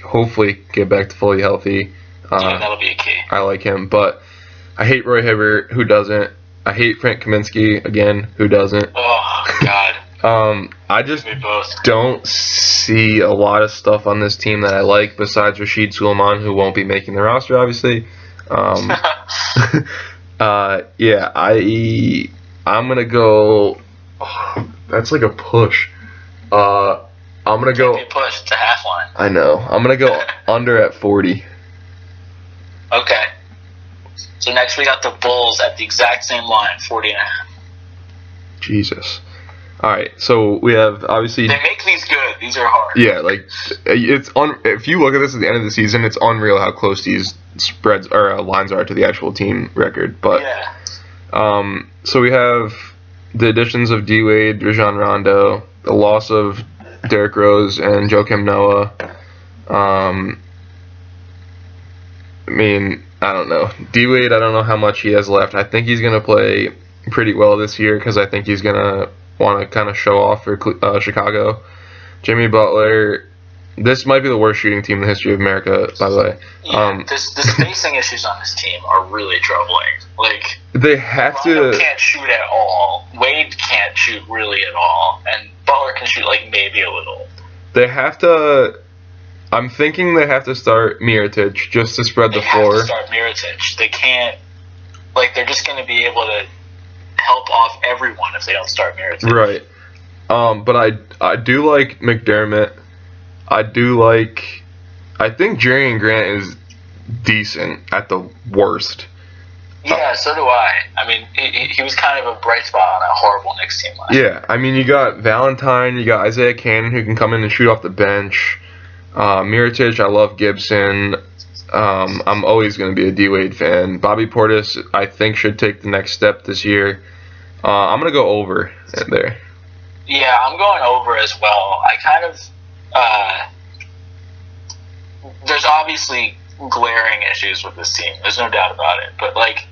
hopefully get back to fully healthy. Yeah, that'll be a key. I like him, but I hate Roy Hibbert, who doesn't. I hate Frank Kaminsky, again, who doesn't. Oh, God. I just don't see a lot of stuff on this team that I like besides Rashid Suleiman, who won't be making the roster, obviously. Yeah, I'm going to go... Oh, that's like a push. I'm going to go... Can't be a push. It's a half line. I know. I'm going to go under at 40. Okay. So next we got the Bulls at the exact same line, 40.5. Jesus. All right, so we have obviously. They make these good. These are hard. Yeah, like if you look at this at the end of the season, it's unreal how close these spreads or lines are to the actual team record. But yeah. So we have the additions of D Wade, Rajon Rondo, the loss of Derrick Rose and Joakim Noah. I mean, I don't know. D Wade, I don't know how much he has left. I think he's gonna play pretty well this year because I think he's gonna want to kind of show off for Chicago. Jimmy Butler, this might be the worst shooting team in the history of America, by the way. Yeah, the spacing issues on this team are really troubling. Like, they have Rondo to. Can't shoot at all. Wade can't shoot really at all, and Butler can shoot like maybe a little. They have to. I'm thinking they have to start Mirotic just to spread the floor. They have to start Mirotic. They can't. Like, they're just going to be able to help off everyone if they don't start Mirotic. Right. But I do like McDermott. I think Jerry Grant is decent at the worst. Yeah, so do I. I mean, he was kind of a bright spot on a horrible Knicks team last year. Yeah, I mean, you got Valentine, you got Isaiah Cannon who can come in and shoot off the bench. Mirotic, I love Gibson. I'm always going to be a D-Wade fan. Bobby Portis, I think, should take the next step this year. I'm going to go over there. Yeah, I'm going over as well. I kind of... there's obviously glaring issues with this team. There's no doubt about it. But, like,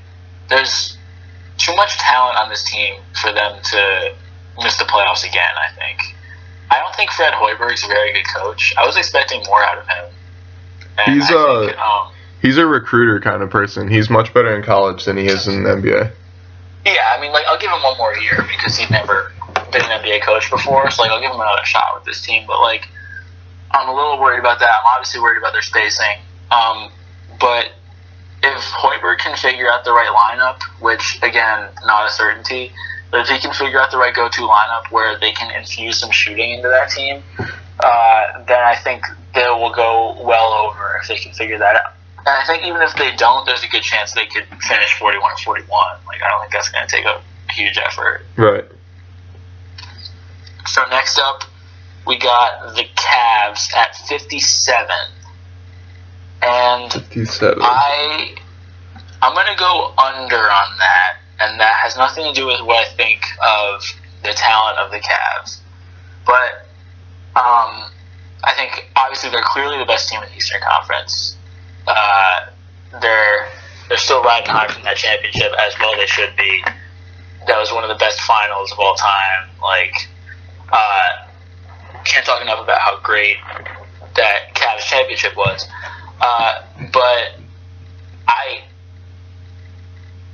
there's too much talent on this team for them to miss the playoffs again, I think. I don't think Fred Hoiberg's a very good coach. I was expecting more out of him. And he's a recruiter kind of person. He's much better in college than he is in the NBA. Yeah, I mean, like, I'll give him one more year because he's never been an NBA coach before, so, like, I'll give him another shot with this team. But, like, I'm a little worried about that. I'm obviously worried about their spacing. But if Hoiberg can figure out the right lineup, which, again, not a certainty, but if he can figure out the right go-to lineup where they can infuse some shooting into that team, then I think they will go well over if they can figure that out. And I think even if they don't, there's a good chance they could finish 41 or 41. Like, I don't think that's going to take a huge effort. Right. So next up, we got the Cavs at 57. And 57. I'm going to go under on that. And that has nothing to do with what I think of the talent of the Cavs. But I think, obviously, they're clearly the best team in the Eastern Conference. They're still riding high from that championship, as well they should be. That was one of the best finals of all time. Like, can't talk enough about how great that Cavs championship was. But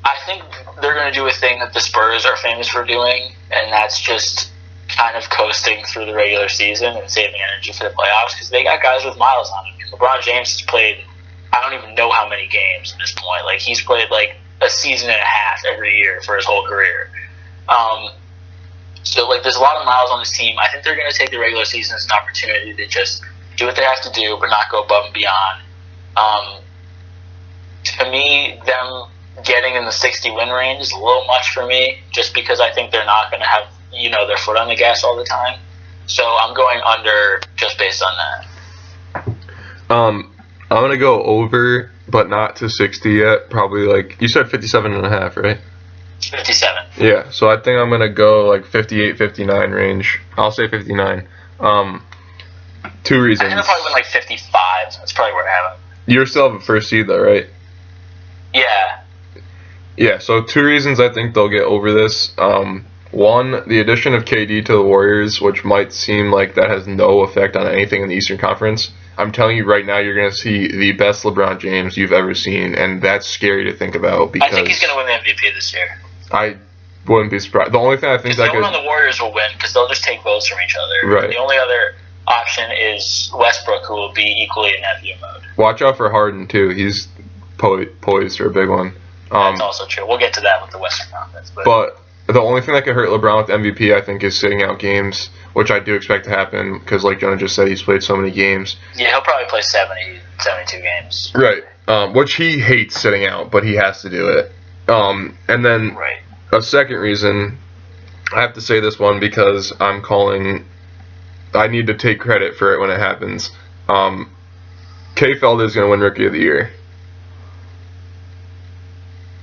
I think they're going to do a thing that the Spurs are famous for doing, and that's just kind of coasting through the regular season and saving energy for the playoffs because they got guys with miles on them. LeBron James has played, I don't even know how many games at this point. Like, he's played like a season and a half every year for his whole career. So, like, there's a lot of miles on this team. I think they're going to take the regular season as an opportunity to just do what they have to do, but not go above and beyond. To me, them getting in the 60-win range is a little much for me, just because I think they're not going to have, their foot on the gas all the time. So I'm going under just based on that. I'm going to go over, but not to 60 yet. Probably, like, you said 57.5, right? 57. Yeah, so I think I'm going to go, like, 58, 59 range. I'll say 59. 2 reasons. I think I'll probably win, like, 55. That's probably where I have them. You're still have a first seed, though, right? Yeah. Yeah, so 2 reasons I think they'll get over this. One, the addition of KD to the Warriors, which might seem like that has no effect on anything in the Eastern Conference. I'm telling you right now, you're going to see the best LeBron James you've ever seen, and that's scary to think about. Because I think he's going to win the MVP this year. I wouldn't be surprised. The only thing I think that no one on the Warriors will win because they'll just take votes from each other. Right. The only other option is Westbrook, who will be equally in MVP mode. Watch out for Harden, too. He's poised for a big one. That's also true. We'll get to that with the Western Conference. But the only thing that could hurt LeBron with MVP, I think, is sitting out games, which I do expect to happen because, like Jonah just said, he's played so many games. Yeah, he'll probably play 72 games. Right. Which he hates sitting out, but he has to do it. And then a second reason, I have to say this one because I need to take credit for it when it happens. K. Felder is going to win Rookie of the Year.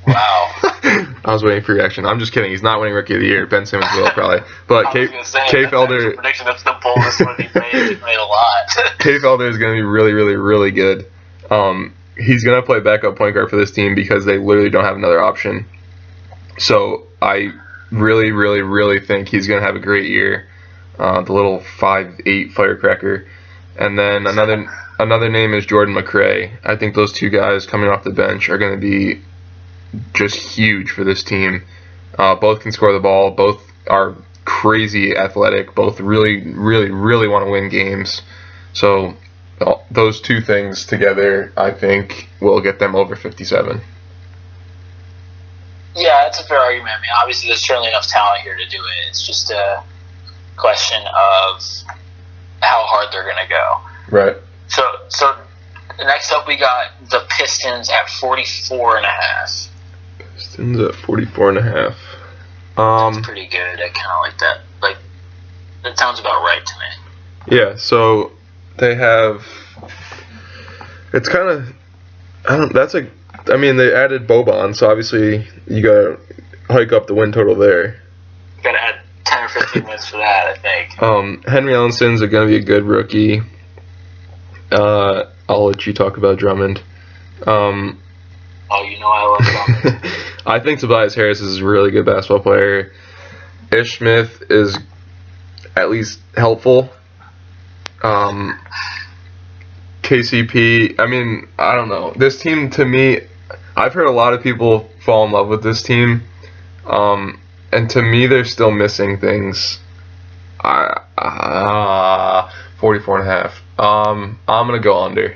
Wow. I was waiting for your reaction. I'm just kidding. He's not winning Rookie of the Year. Ben Simmons will probably. But K. Felder. Prediction. That's the boldest one he made. He made a lot. K. Felder is going to be really, really, really good. He's going to play backup point guard for this team because they literally don't have another option. So I really, really, really think he's going to have a great year. The little 5'8" firecracker. And then another name is Jordan McRae. I think those two guys coming off the bench are going to be just huge for this team. Both can score the ball. Both are crazy athletic. Both really, really, really want to win games. So those two things together, I think, will get them over 57. Yeah, that's a fair argument. I mean, obviously, there's certainly enough talent here to do it. It's just a question of how hard they're going to go. Right. So next up, we got the Pistons at 44.5. Pistons at 44.5. That's pretty good. I kind of like that. Like, that sounds about right to me. Yeah. So they have. It's kind of. I mean, they added Boban, so obviously you gotta hike up the win total there. Gotta add 10 or 15 wins for that, I think. Henry Ellison's gonna be a good rookie. I'll let you talk about Drummond. You know I love Drummond. I think Tobias Harris is a really good basketball player. Ish Smith is at least helpful. KCP, I mean, I don't know. This team, to me, I've heard a lot of people fall in love with this team. And to me, they're still missing things. 44.5. I'm going to go under.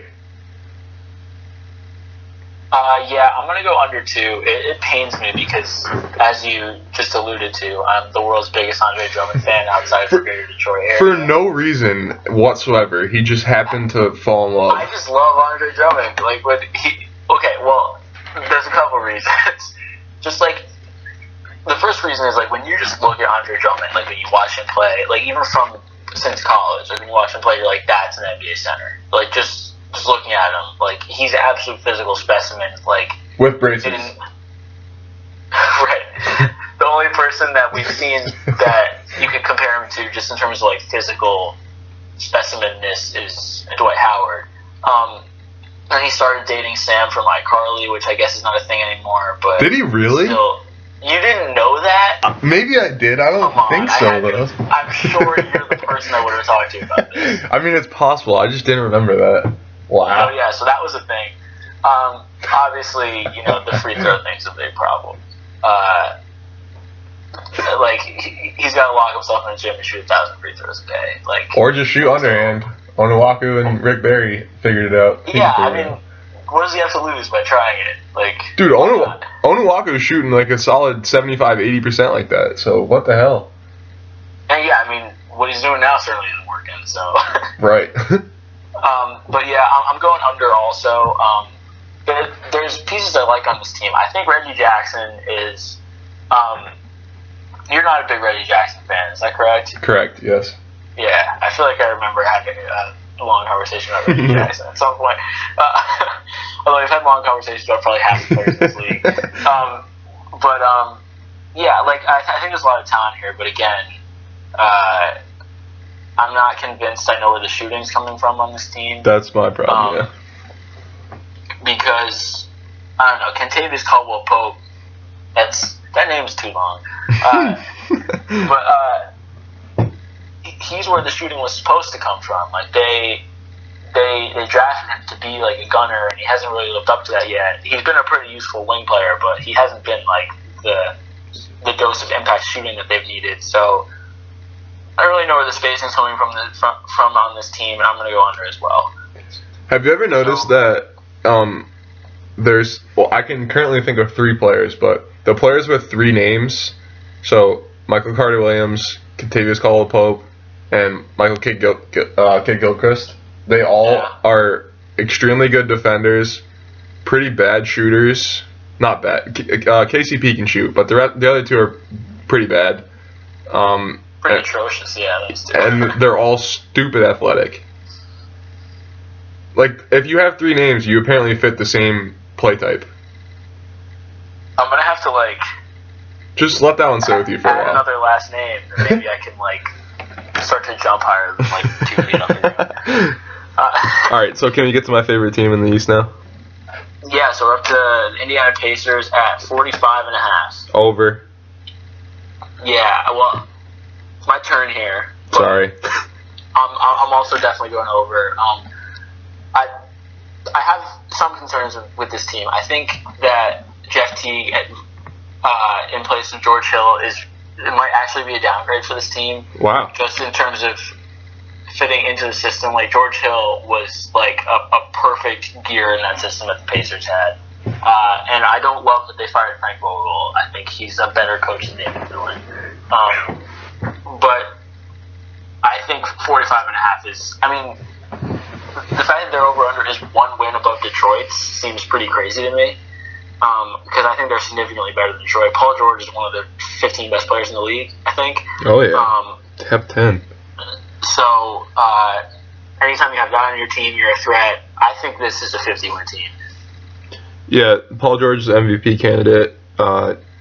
Yeah, I'm going to go under too. It pains me because, as you just alluded to, I'm the world's biggest Andre Drummond fan outside of the greater Detroit area. For no reason whatsoever. He just happened to fall in love. I just love Andre Drummond. Like, okay, well, there's a couple reasons. Just like, the first reason is like when you just look at Andre Drummond, like when you watch him play, like even since college, like when you watch him play, you're like, that's an NBA center. Like just looking at him, like he's an absolute physical specimen. Like with braces. Right. The only person that we've seen that you could compare him to, just in terms of like physical specimenness, is Dwight Howard. And he started dating Sam from iCarly, which I guess is not a thing anymore. But did he really? Still, you didn't know that? Maybe I did. I don't think so, though. I'm sure you're the person I would have talked to about this. I mean, it's possible. I just didn't remember that. Wow. Oh, yeah, so that was a thing. Obviously, the free throw thing's a big problem. Like, he's got to lock himself in the gym and shoot 1,000 free throws a day. Like, or just shoot underhand. Onuaku and Rick Barry figured it out. Yeah, I mean, what does he have to lose by trying it? Like, dude, Onuaku's shooting like a solid 75-80% like that. So what the hell? And yeah, I mean, what he's doing now certainly isn't working. So right. But yeah, I'm going under also. There's pieces I like on this team. I think Reggie Jackson is. You're not a big Reggie Jackson fan, is that correct? Correct. Yes. Yeah, I feel like I remember having a long conversation about Reggie Jackson at some point. Although we've had long conversations about probably half the players in this league. Yeah, like I think there's a lot of talent here, but again, I'm not convinced I know where the shooting's coming from on this team. That's my problem, yeah. Because, I don't know, Kentavious Caldwell-Pope, that name's too long. But he's where the shooting was supposed to come from. Like, they drafted him to be, like, a gunner, and he hasn't really lived up to that yet. He's been a pretty useful wing player, but he hasn't been, like, the dose of impact shooting that they've needed. So I don't really know where the spacing's coming from on this team, and I'm going to go under as well. Have you ever noticed that I can currently think of 3 players, but the players with 3 names So Michael Carter Williams, Contavious Caldwell-Pope, and Michael Kidd-Gilchrist. They all are extremely good defenders, pretty bad shooters. Not bad. KCP can shoot, but the other two are pretty bad. Pretty atrocious, yeah. Those two. And they're all stupid athletic. Like, if you have three names, you apparently fit the same play type. I'm going to have to, like... Just let that one sit with you for a while. Add another last name, and maybe I can, like, start to jump higher than, like, 2 feet up. Alright, so can we get to my favorite team in the East now? Yeah, so we're up to the Indiana Pacers at 45.5. Over. Yeah, well, it's my turn here. Sorry. I'm also definitely going over. I have some concerns with this team. I think that Jeff Teague in place of George Hill might actually be a downgrade for this team. Wow. Just in terms of fitting into the system. Like, George Hill was like a perfect gear in that system that the Pacers had. And I don't love that they fired Frank Vogel. I think he's a better coach than David Dillon. But I think 45.5 is, I mean, the fact that their over-under is 1 win above Detroit's seems pretty crazy to me. Because I think they're significantly better than Detroit. Paul George is one of the 15 best players in the league, I think. Oh, yeah. Top 10. So, anytime you have that on your team, you're a threat. I think this is a 50-win team. Yeah, Paul George is the MVP candidate.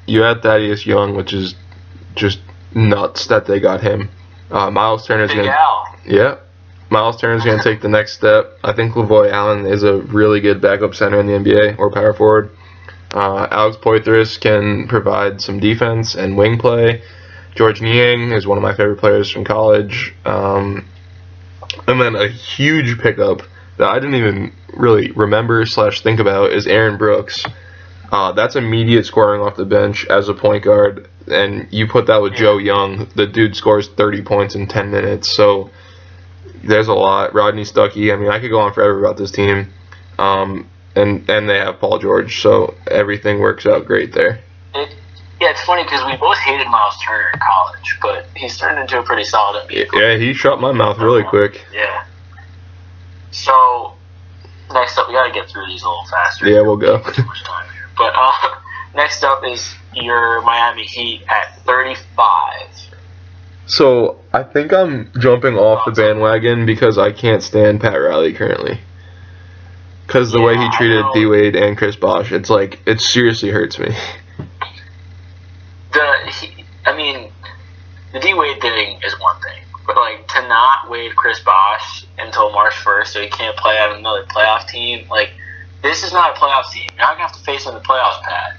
You had Thaddeus Young, which is just nuts that they got him. Miles Turner's going to... Miles Turner's going to take the next step. I think Lavoie Allen is a really good backup center in the NBA, or power forward. Alex Poitras can provide some defense and wing play. George Niang is one of my favorite players from college. And then a huge pickup that I didn't even really remember / think about is Aaron Brooks. That's immediate scoring off the bench as a point guard. And you put that with Joe Young, the dude scores 30 points in 10 minutes. So there's a lot. Rodney Stuckey. I mean, I could go on forever about this team. And they have Paul George, so everything works out great there. It's funny because we both hated Miles Turner in college, but he's turned into a pretty solid NBA player. Yeah, he shut my mouth really quick. Yeah. So, next up, we got to get through these a little faster. Yeah, we'll go. Too much time here. But next up is your Miami Heat at 35. So, I think I'm jumping off the bandwagon because I can't stand Pat Riley currently. Because the way he treated D. Wade and Chris Bosh, it's like, it seriously hurts me. The D. Wade thing is one thing. But, like, to not waive Chris Bosh until March 1st so he can't play on another playoff team, like, this is not a playoff team. You're not going to have to face him in the playoffs, Pat.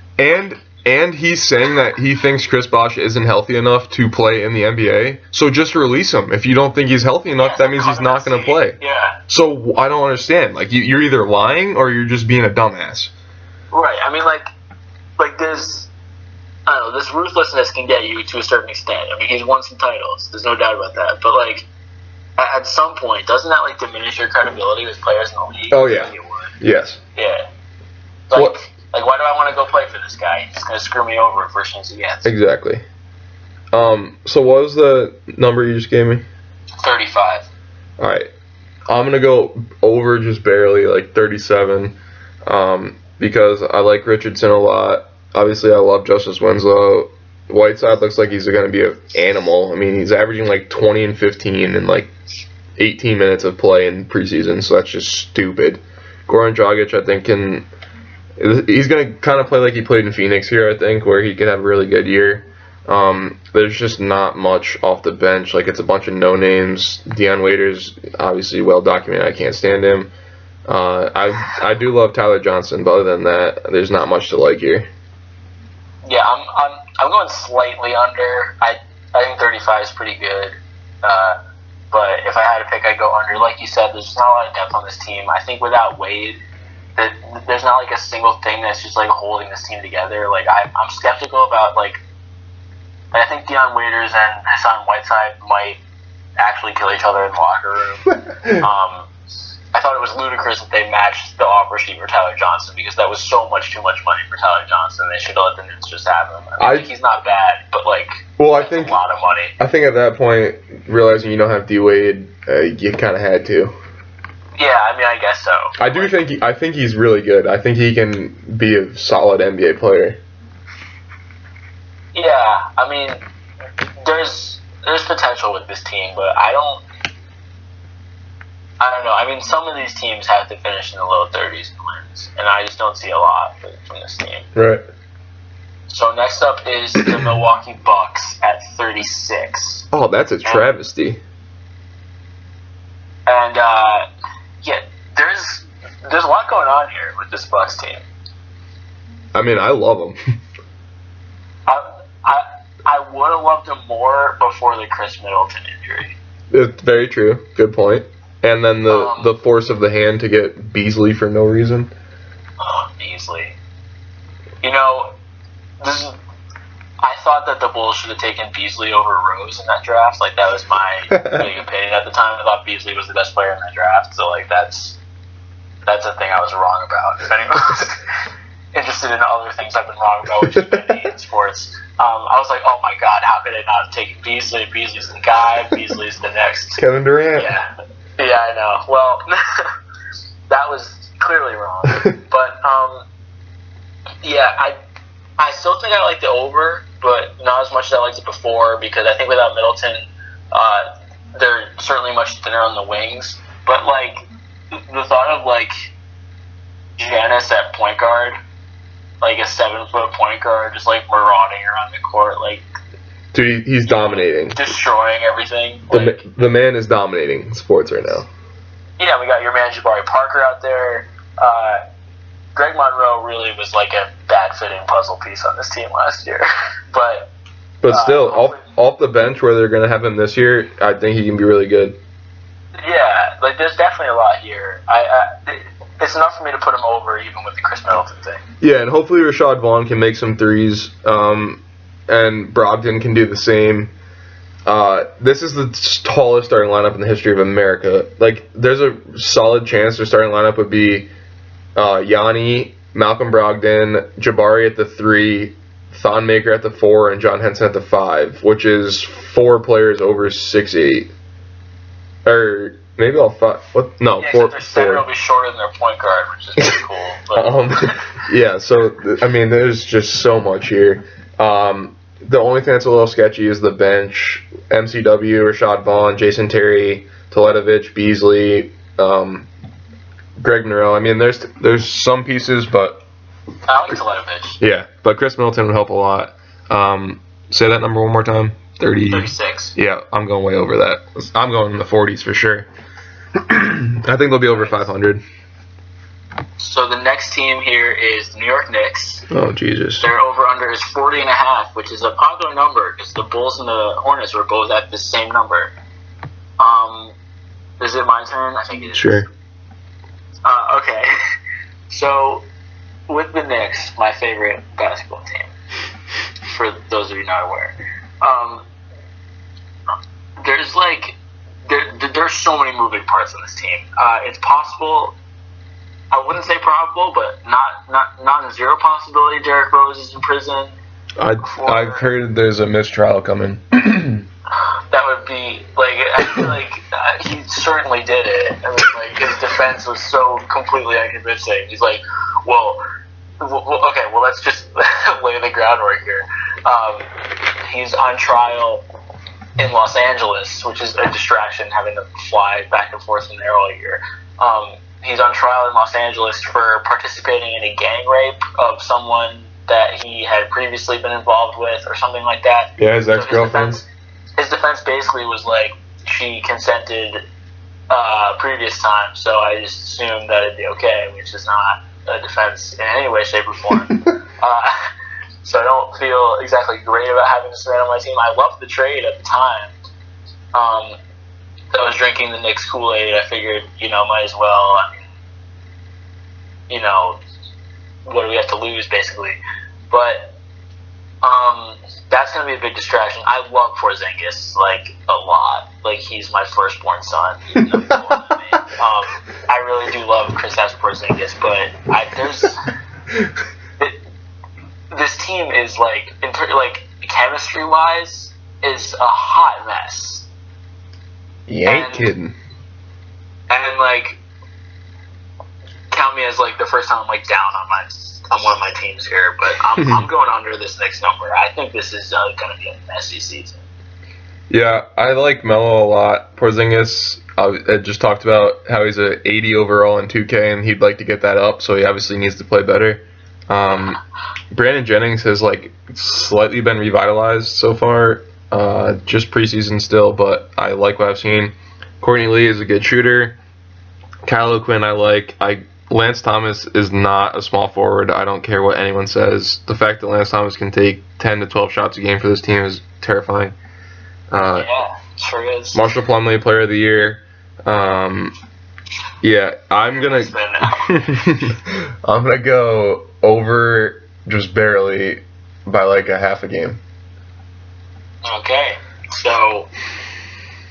And he's saying that he thinks Chris Bosh isn't healthy enough to play in the NBA. So just release him. If you don't think he's healthy enough, that means he's not going to play. Yeah. So I don't understand. Like, you're either lying or you're just being a dumbass. Right. I mean, like there's, I don't know, this ruthlessness can get you to a certain extent. I mean, he's won some titles. There's no doubt about that. But, like, at some point, doesn't that, like, diminish your credibility with players in the league? Oh, yeah. Yes. Yeah. Like, why do I want to go play for this guy? He's going to screw me over first chance he gets. Exactly. So what was the number you just gave me? 35. All right. I'm going to go over just barely, like 37, because I like Richardson a lot. Obviously, I love Justice Winslow. Whiteside looks like he's going to be an animal. I mean, he's averaging like 20 and 15 in like 18 minutes of play in preseason, so that's just stupid. Goran Dragic, I think, he's going to kind of play like he played in Phoenix here, I think, where he could have a really good year. There's just not much off the bench. Like, it's a bunch of no-names. Deion Waiters, obviously well-documented. I can't stand him. I do love Tyler Johnson, but other than that, there's not much to like here. Yeah, I'm going slightly under. I think 35 is pretty good. But if I had to pick, I'd go under. Like you said, there's not a lot of depth on this team. I think without Wade, there's not like a single thing that's just like holding this team together. Like, I'm skeptical about I think Deion Waiters and Hassan Whiteside might actually kill each other in the locker room. I thought it was ludicrous that they matched the offer sheet for Tyler Johnson because that was so much too much money for Tyler Johnson. They should have let the Knicks just have him. I think he's not bad, but that's a lot of money. I think at that point, realizing you don't have D Wade, you kind of had to. Yeah, I guess so. I think he's really good. I think he can be a solid NBA player. Yeah, there's potential with this team, but I don't know. Some of these teams have to finish in the low 30s in wins, and I just don't see a lot from this team. Right. So next up is the Milwaukee Bucks at 36. Oh, that's a travesty. And there's a lot going on here with this Bucks team. I love them. I would have loved them more before the Chris Middleton injury. It's very true. Good point. And then the force of the hand to get Beasley for no reason. Oh, Beasley. I thought that the Bulls should have taken Beasley over Rose in that draft. That was my big opinion at the time. I thought Beasley was the best player in that draft. So, that's a thing I was wrong about. If anyone was interested in other things I've been wrong about, which is many in sports, I was like, oh my god, how could I not have taken Beasley? Beasley's the guy. Beasley's the next Kevin Durant. Yeah, I know. Well, that was clearly wrong. But I still think I like the over, but not as much as I liked it before because I think without Middleton, they're certainly much thinner on the wings. But the thought of Giannis at point guard, a 7-foot point guard, just marauding around the court, dude, he's dominating, destroying everything. The man is dominating sports right now. Yeah, we got your man Jabari Parker out there. Greg Monroe really was a bad fitting puzzle piece on this team last year, but still, off the bench where they're going to have him this year, I think he can be really good. Yeah, there's definitely a lot here. It's enough for me to put him over even with the Chris Middleton thing. Yeah, and hopefully Rashad Vaughn can make some threes, and Brogdon can do the same. This is the tallest starting lineup in the history of America. There's a solid chance their starting lineup would be Yanni, Malcolm Brogdon, Jabari at the 3, Thon Maker at the 4, and John Henson at the 5, which is 4 players over 6'8". Or maybe all 5. What? No, yeah, 4. Their center will be shorter than their point guard, which is pretty cool. But. Yeah, so there's just so much here. The only thing that's a little sketchy is the bench. MCW, Rashad Vaughn, Jason Terry, Teletovic, Beasley, Greg Monroe. There's some pieces, but I like Teletovic. Yeah, but Chris Middleton would help a lot. Say that number one more time. 36. Yeah, I'm going way over that. I'm going in the 40s for sure. I think they'll be over 500. So the next team here is the New York Knicks. Oh, Jesus. Their over-under is 40.5, which is a popular number because the Bulls and the Hornets were both at the same number. Is it my turn? I think it is. Sure. Okay. So, with the Knicks, my favorite basketball team, for those of you not aware, there's so many moving parts on this team. It's possible, I wouldn't say probable, but not a zero possibility Derrick Rose is in prison. I've heard there's a mistrial coming. That would be, I feel he certainly did it. His defense was so completely unconvincing. He's okay, let's just lay the groundwork here. He's on trial in Los Angeles, which is a distraction, having to fly back and forth from there all year. He's on trial in Los Angeles for participating in a gang rape of someone that he had previously been involved with or something like that. Yeah, his ex-girlfriend. His defense basically was she consented previous time, so I just assumed that it'd be okay, which is not a defense in any way, shape, or form. So I don't feel exactly great about having this man on my team. I loved the trade at the time. I was drinking the Knicks Kool-Aid. I figured, might as well. What do we have to lose, basically? But that's going to be a big distraction. I love Porzingis, a lot. He's my firstborn son. I really do love Kristaps Porzingis, but this team is like chemistry wise is a hot mess. You ain't kidding. And like, count me as like the first time I'm like down on one of my teams here, but I'm going under this next number. I think this is going to be a messy season. Yeah, I like Melo a lot. Porzingis, I just talked about how he's a 80 overall in 2K, and he'd like to get that up, so he obviously needs to play better. Brandon Jennings has like slightly been revitalized so far, just preseason still, but I like what I've seen. Courtney Lee is a good shooter. Kyle O'Quinn I like. Lance Thomas is not a small forward. I don't care what anyone says. The fact that Lance Thomas can take 10 to 12 shots a game for this team is terrifying. Yeah, sure is. Marshall Plumlee, Player of the Year. Yeah, I'm gonna I'm gonna go over just barely by like a half a game. Okay, so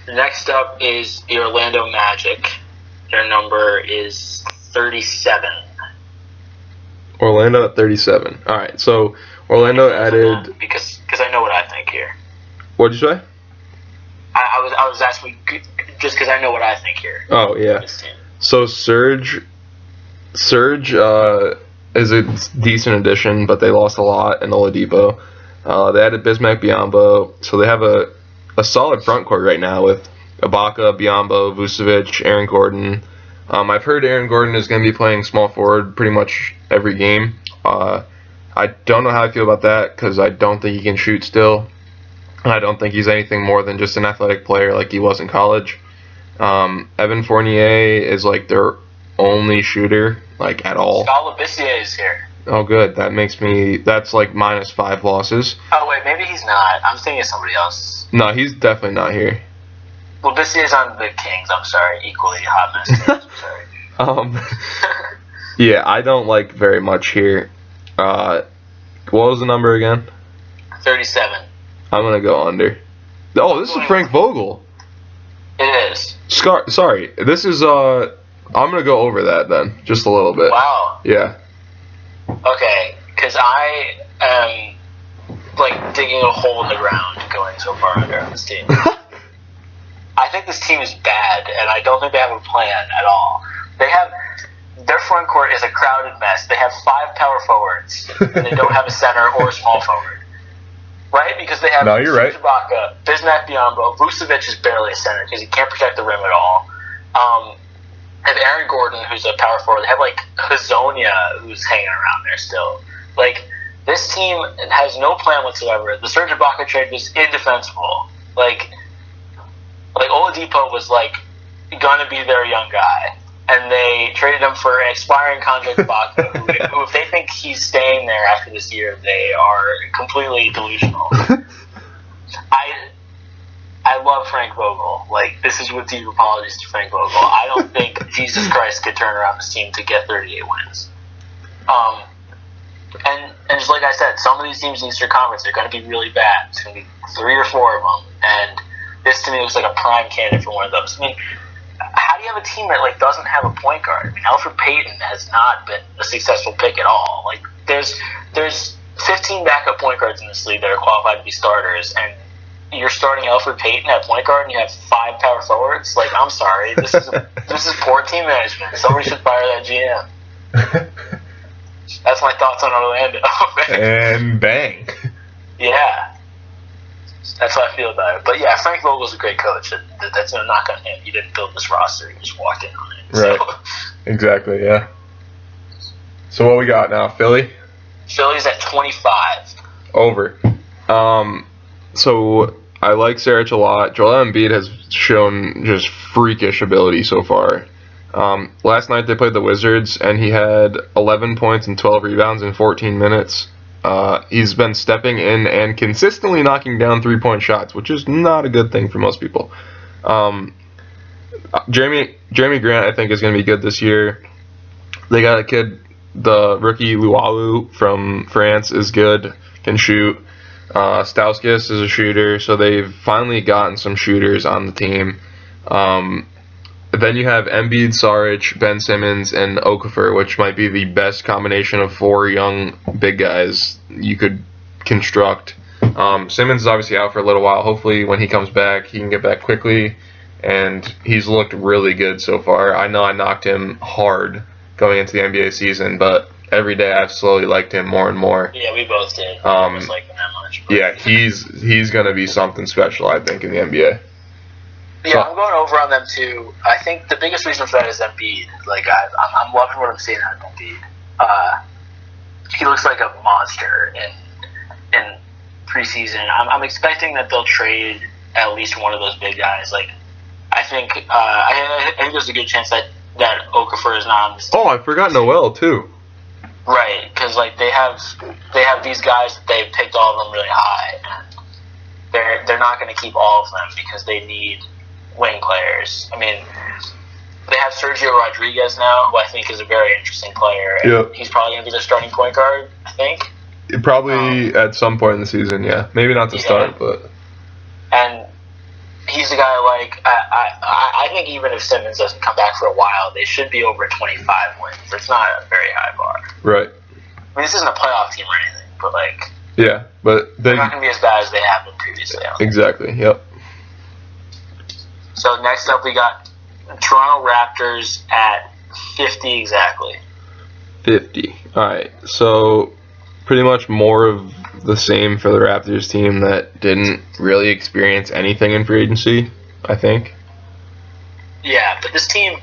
next up is the Orlando Magic. Their number is 37. Orlando at 37. All right, so Orlando added because I know what I think here. What'd you say? I was asking just because I know what I think here. Oh yeah. So Serge is a decent addition, but they lost a lot in Oladipo. They added Bismack Biyombo, so they have a solid front court right now with Ibaka, Biyombo, Vucevic, Aaron Gordon. I've heard Aaron Gordon is going to be playing small forward pretty much every game. I don't know how I feel about that because I don't think he can shoot still. And I don't think he's anything more than just an athletic player like he was in college. Evan Fournier is like their only shooter, like at all. Scott Labissiere is here. Oh, good. That's like -5 losses. Oh, wait, maybe he's not. I'm thinking of somebody else. No, he's definitely not here. Labissiere's on the Kings. I'm sorry. Equally hot mess. I'm sorry. Yeah, I don't like very much here. What was the number again? 37. I'm going to go under. Oh, this is Frank Vogel. It is. Sorry. This is, I'm going to go over that then. Just a little bit. Wow. Yeah. Okay, because I am, like, digging a hole in the ground going so far under on this team. I think this team is bad, and I don't think they have a plan at all. Their front court is a crowded mess. They have 5 power forwards, and they don't have a center or a small forward. Right? Because they have right. Ibaka, Bismack Biyombo, Vucevic is barely a center because he can't protect the rim at all. They have Aaron Gordon, who's a power forward. They have, like, Hazonia, who's hanging around there still. Like, this team has no plan whatsoever. The Serge Ibaka trade was indefensible. Like Oladipo was, like, gonna be their young guy. And they traded him for an expiring contract Ibaka, who, if they think he's staying there after this year, they are completely delusional. I love Frank Vogel. Like, this is with deep apologies to Frank Vogel. I don't think Jesus Christ could turn around this team to get 38 wins. And just like I said, some of these teams in the Eastern Conference are going to be really bad. It's going to be 3 or 4 of them. And this, to me, looks like a prime candidate for one of those. I mean, how do you have a team that, like, doesn't have a point guard? I mean, Alfred Payton has not been a successful pick at all. Like, there's 15 backup point guards in this league that are qualified to be starters, and you're starting Alfred Payton at point guard and you have 5 power forwards? Like, I'm sorry. This is poor team management. Somebody should fire that GM. That's my thoughts on Orlando. And bang. Yeah. That's how I feel about it. But yeah, Frank Vogel's a great coach. That's no knock on him. He didn't build this roster. He just walked in on it. Right. So. Exactly, yeah. So what we got now? Philly? Philly's at 25. Over. So I like Saric a lot. Joel Embiid has shown just freakish ability so far. Last night they played the Wizards, and he had 11 points and 12 rebounds in 14 minutes. He's been stepping in and consistently knocking down 3-point shots, which is not a good thing for most people. Jeremy Grant, I think, is going to be good this year. They got a kid, the rookie Lualu from France is good, can shoot. Stauskas is a shooter, so they've finally gotten some shooters on the team. Then you have Embiid, Saric, Ben Simmons, and Okafor, which might be the best combination of 4 young big guys you could construct. Simmons is obviously out for a little while. Hopefully when he comes back, he can get back quickly, and he's looked really good so far. I know I knocked him hard going into the NBA season, but every day I've slowly liked him more and more. Yeah, we both did. I was liking that much. But. Yeah, he's going to be something special, I think, in the NBA. Yeah, I'm going over on them too. I think the biggest reason for that is Embiid. Like, I'm loving what I'm seeing out of Embiid. He looks like a monster in preseason. I'm expecting that they'll trade at least one of those big guys. Like, I think there's a good chance that Okafor is not on this team. Oh, I forgot Noel too. Right, because like they have these guys that they've picked all of them really high, and they're not going to keep all of them because they need wing players. I mean, they have Sergio Rodriguez now, who I think is a very interesting player. Yep. He's probably going to be their starting point guard, I think. Probably at some point in the season, yeah. Maybe not to start, but. And he's a guy like I think even if Simmons doesn't come back for a while, they should be over 25 wins. It's not a very high bar. Right. I mean, this isn't a playoff team or anything, but like. Yeah, but they're not going to be as bad as they have been previously. Exactly. Yep. So next up, we got Toronto Raptors at 50 exactly. 50. All right. So pretty much more of the same for the Raptors team that didn't really experience anything in free agency, I think. Yeah, but this team,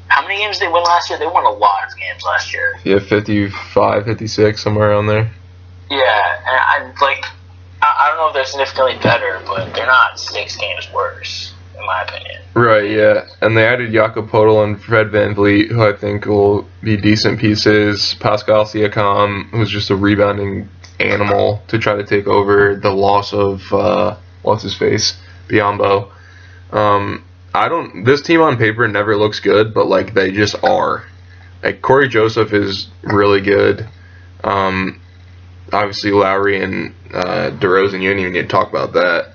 how many games did they win last year? They won a lot of games last year. Yeah, 55, 56, somewhere around there. Yeah, and I don't know if they're significantly better, but they're not 6 games worse, in my opinion. Right, yeah. And they added Jakob Poeltl and Fred VanVleet, who I think will be decent pieces. Pascal Siakam, who's just a rebounding animal to try to take over the loss of, what's his face? Biyombo. This team on paper never looks good, but, like, they just are. Like, Corey Joseph is really good. Obviously, Lowry and DeRozan, you didn't even need to talk about that.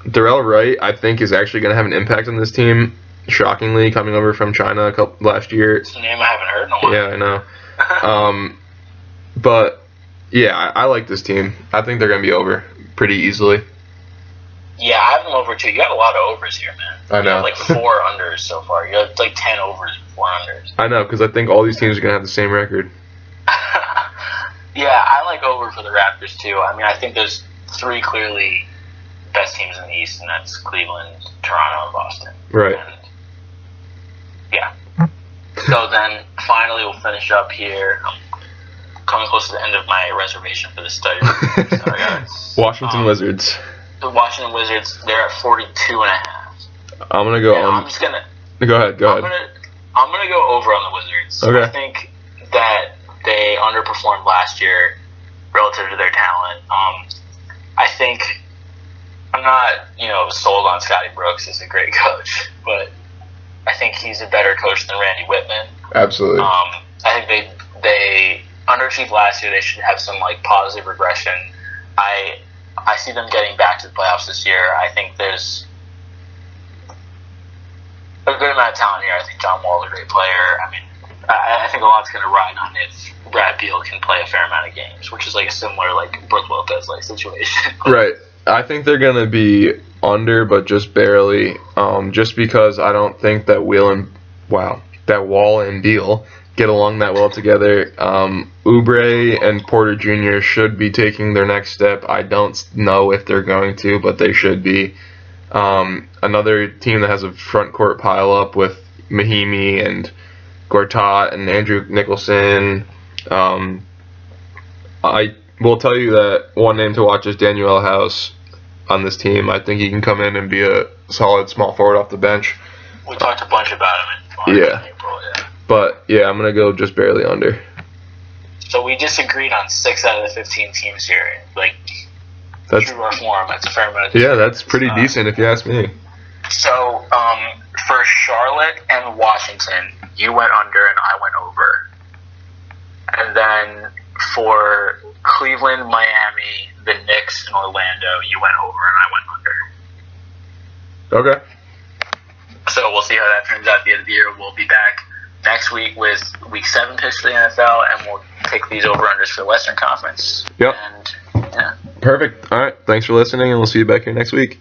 Darrell Wright, I think, is actually going to have an impact on this team, shockingly, coming over from China last year. It's a name I haven't heard in a while. Yeah, I know. But, yeah, I like this team. I think they're going to be over pretty easily. Yeah, I have them over, too. You got a lot of overs here, man. I know. You have, like, 4 unders so far. You have, like, 10 overs and 4 unders. I know, because I think all these teams are going to have the same record. Yeah, I like over for the Raptors, too. I mean, I think there's 3 clearly best teams in the East, and that's Cleveland, Toronto, and Boston. Right. And, yeah. So then, finally, we'll finish up here. I'm coming close to the end of my reservation for the study. Washington Wizards. The Washington Wizards, they're at 42.5. I'm going to go on. I'm just going to... Go ahead. I'm going to go over on the Wizards. Okay. I think that they underperformed last year relative to their talent. I think I'm not, sold on Scotty Brooks as a great coach, but I think he's a better coach than Randy Whitman. Absolutely. I think they underachieved last year. They should have some positive regression. I see them getting back to the playoffs this year. I think there's a good amount of talent here. I think John Wall is a great player. I mean, I think a lot's going to ride on if Brad Beal can play a fair amount of games, which is a similar Brook Lopez situation. Right. I think they're going to be under, but just barely. Just because I don't think that Wall and Beal get along that well together. Oubre and Porter Jr. should be taking their next step. I don't know if they're going to, but they should be. Another team that has a front court pile up with Mahimi and Gortat and Andrew Nicholson. I will tell you that one name to watch is Daniel House on this team. I think he can come in and be a solid small forward off the bench. We talked a bunch about him in April, yeah. But, yeah, I'm going to go just barely under. So we disagreed on 6 out of the 15 teams here. True to our form, that's a fair amount of that's pretty decent if you ask me. So, for Charlotte and Washington, you went under and I went over. And then for Cleveland, Miami, the Knicks, and Orlando, you went over and I went under. Okay. we'll see how that turns out at the end of the year. We'll be back next week with Week 7 picks for the NFL, and we'll take these over-unders for the Western Conference. Yep. And, yeah. Perfect. All right. Thanks for listening, and we'll see you back here next week.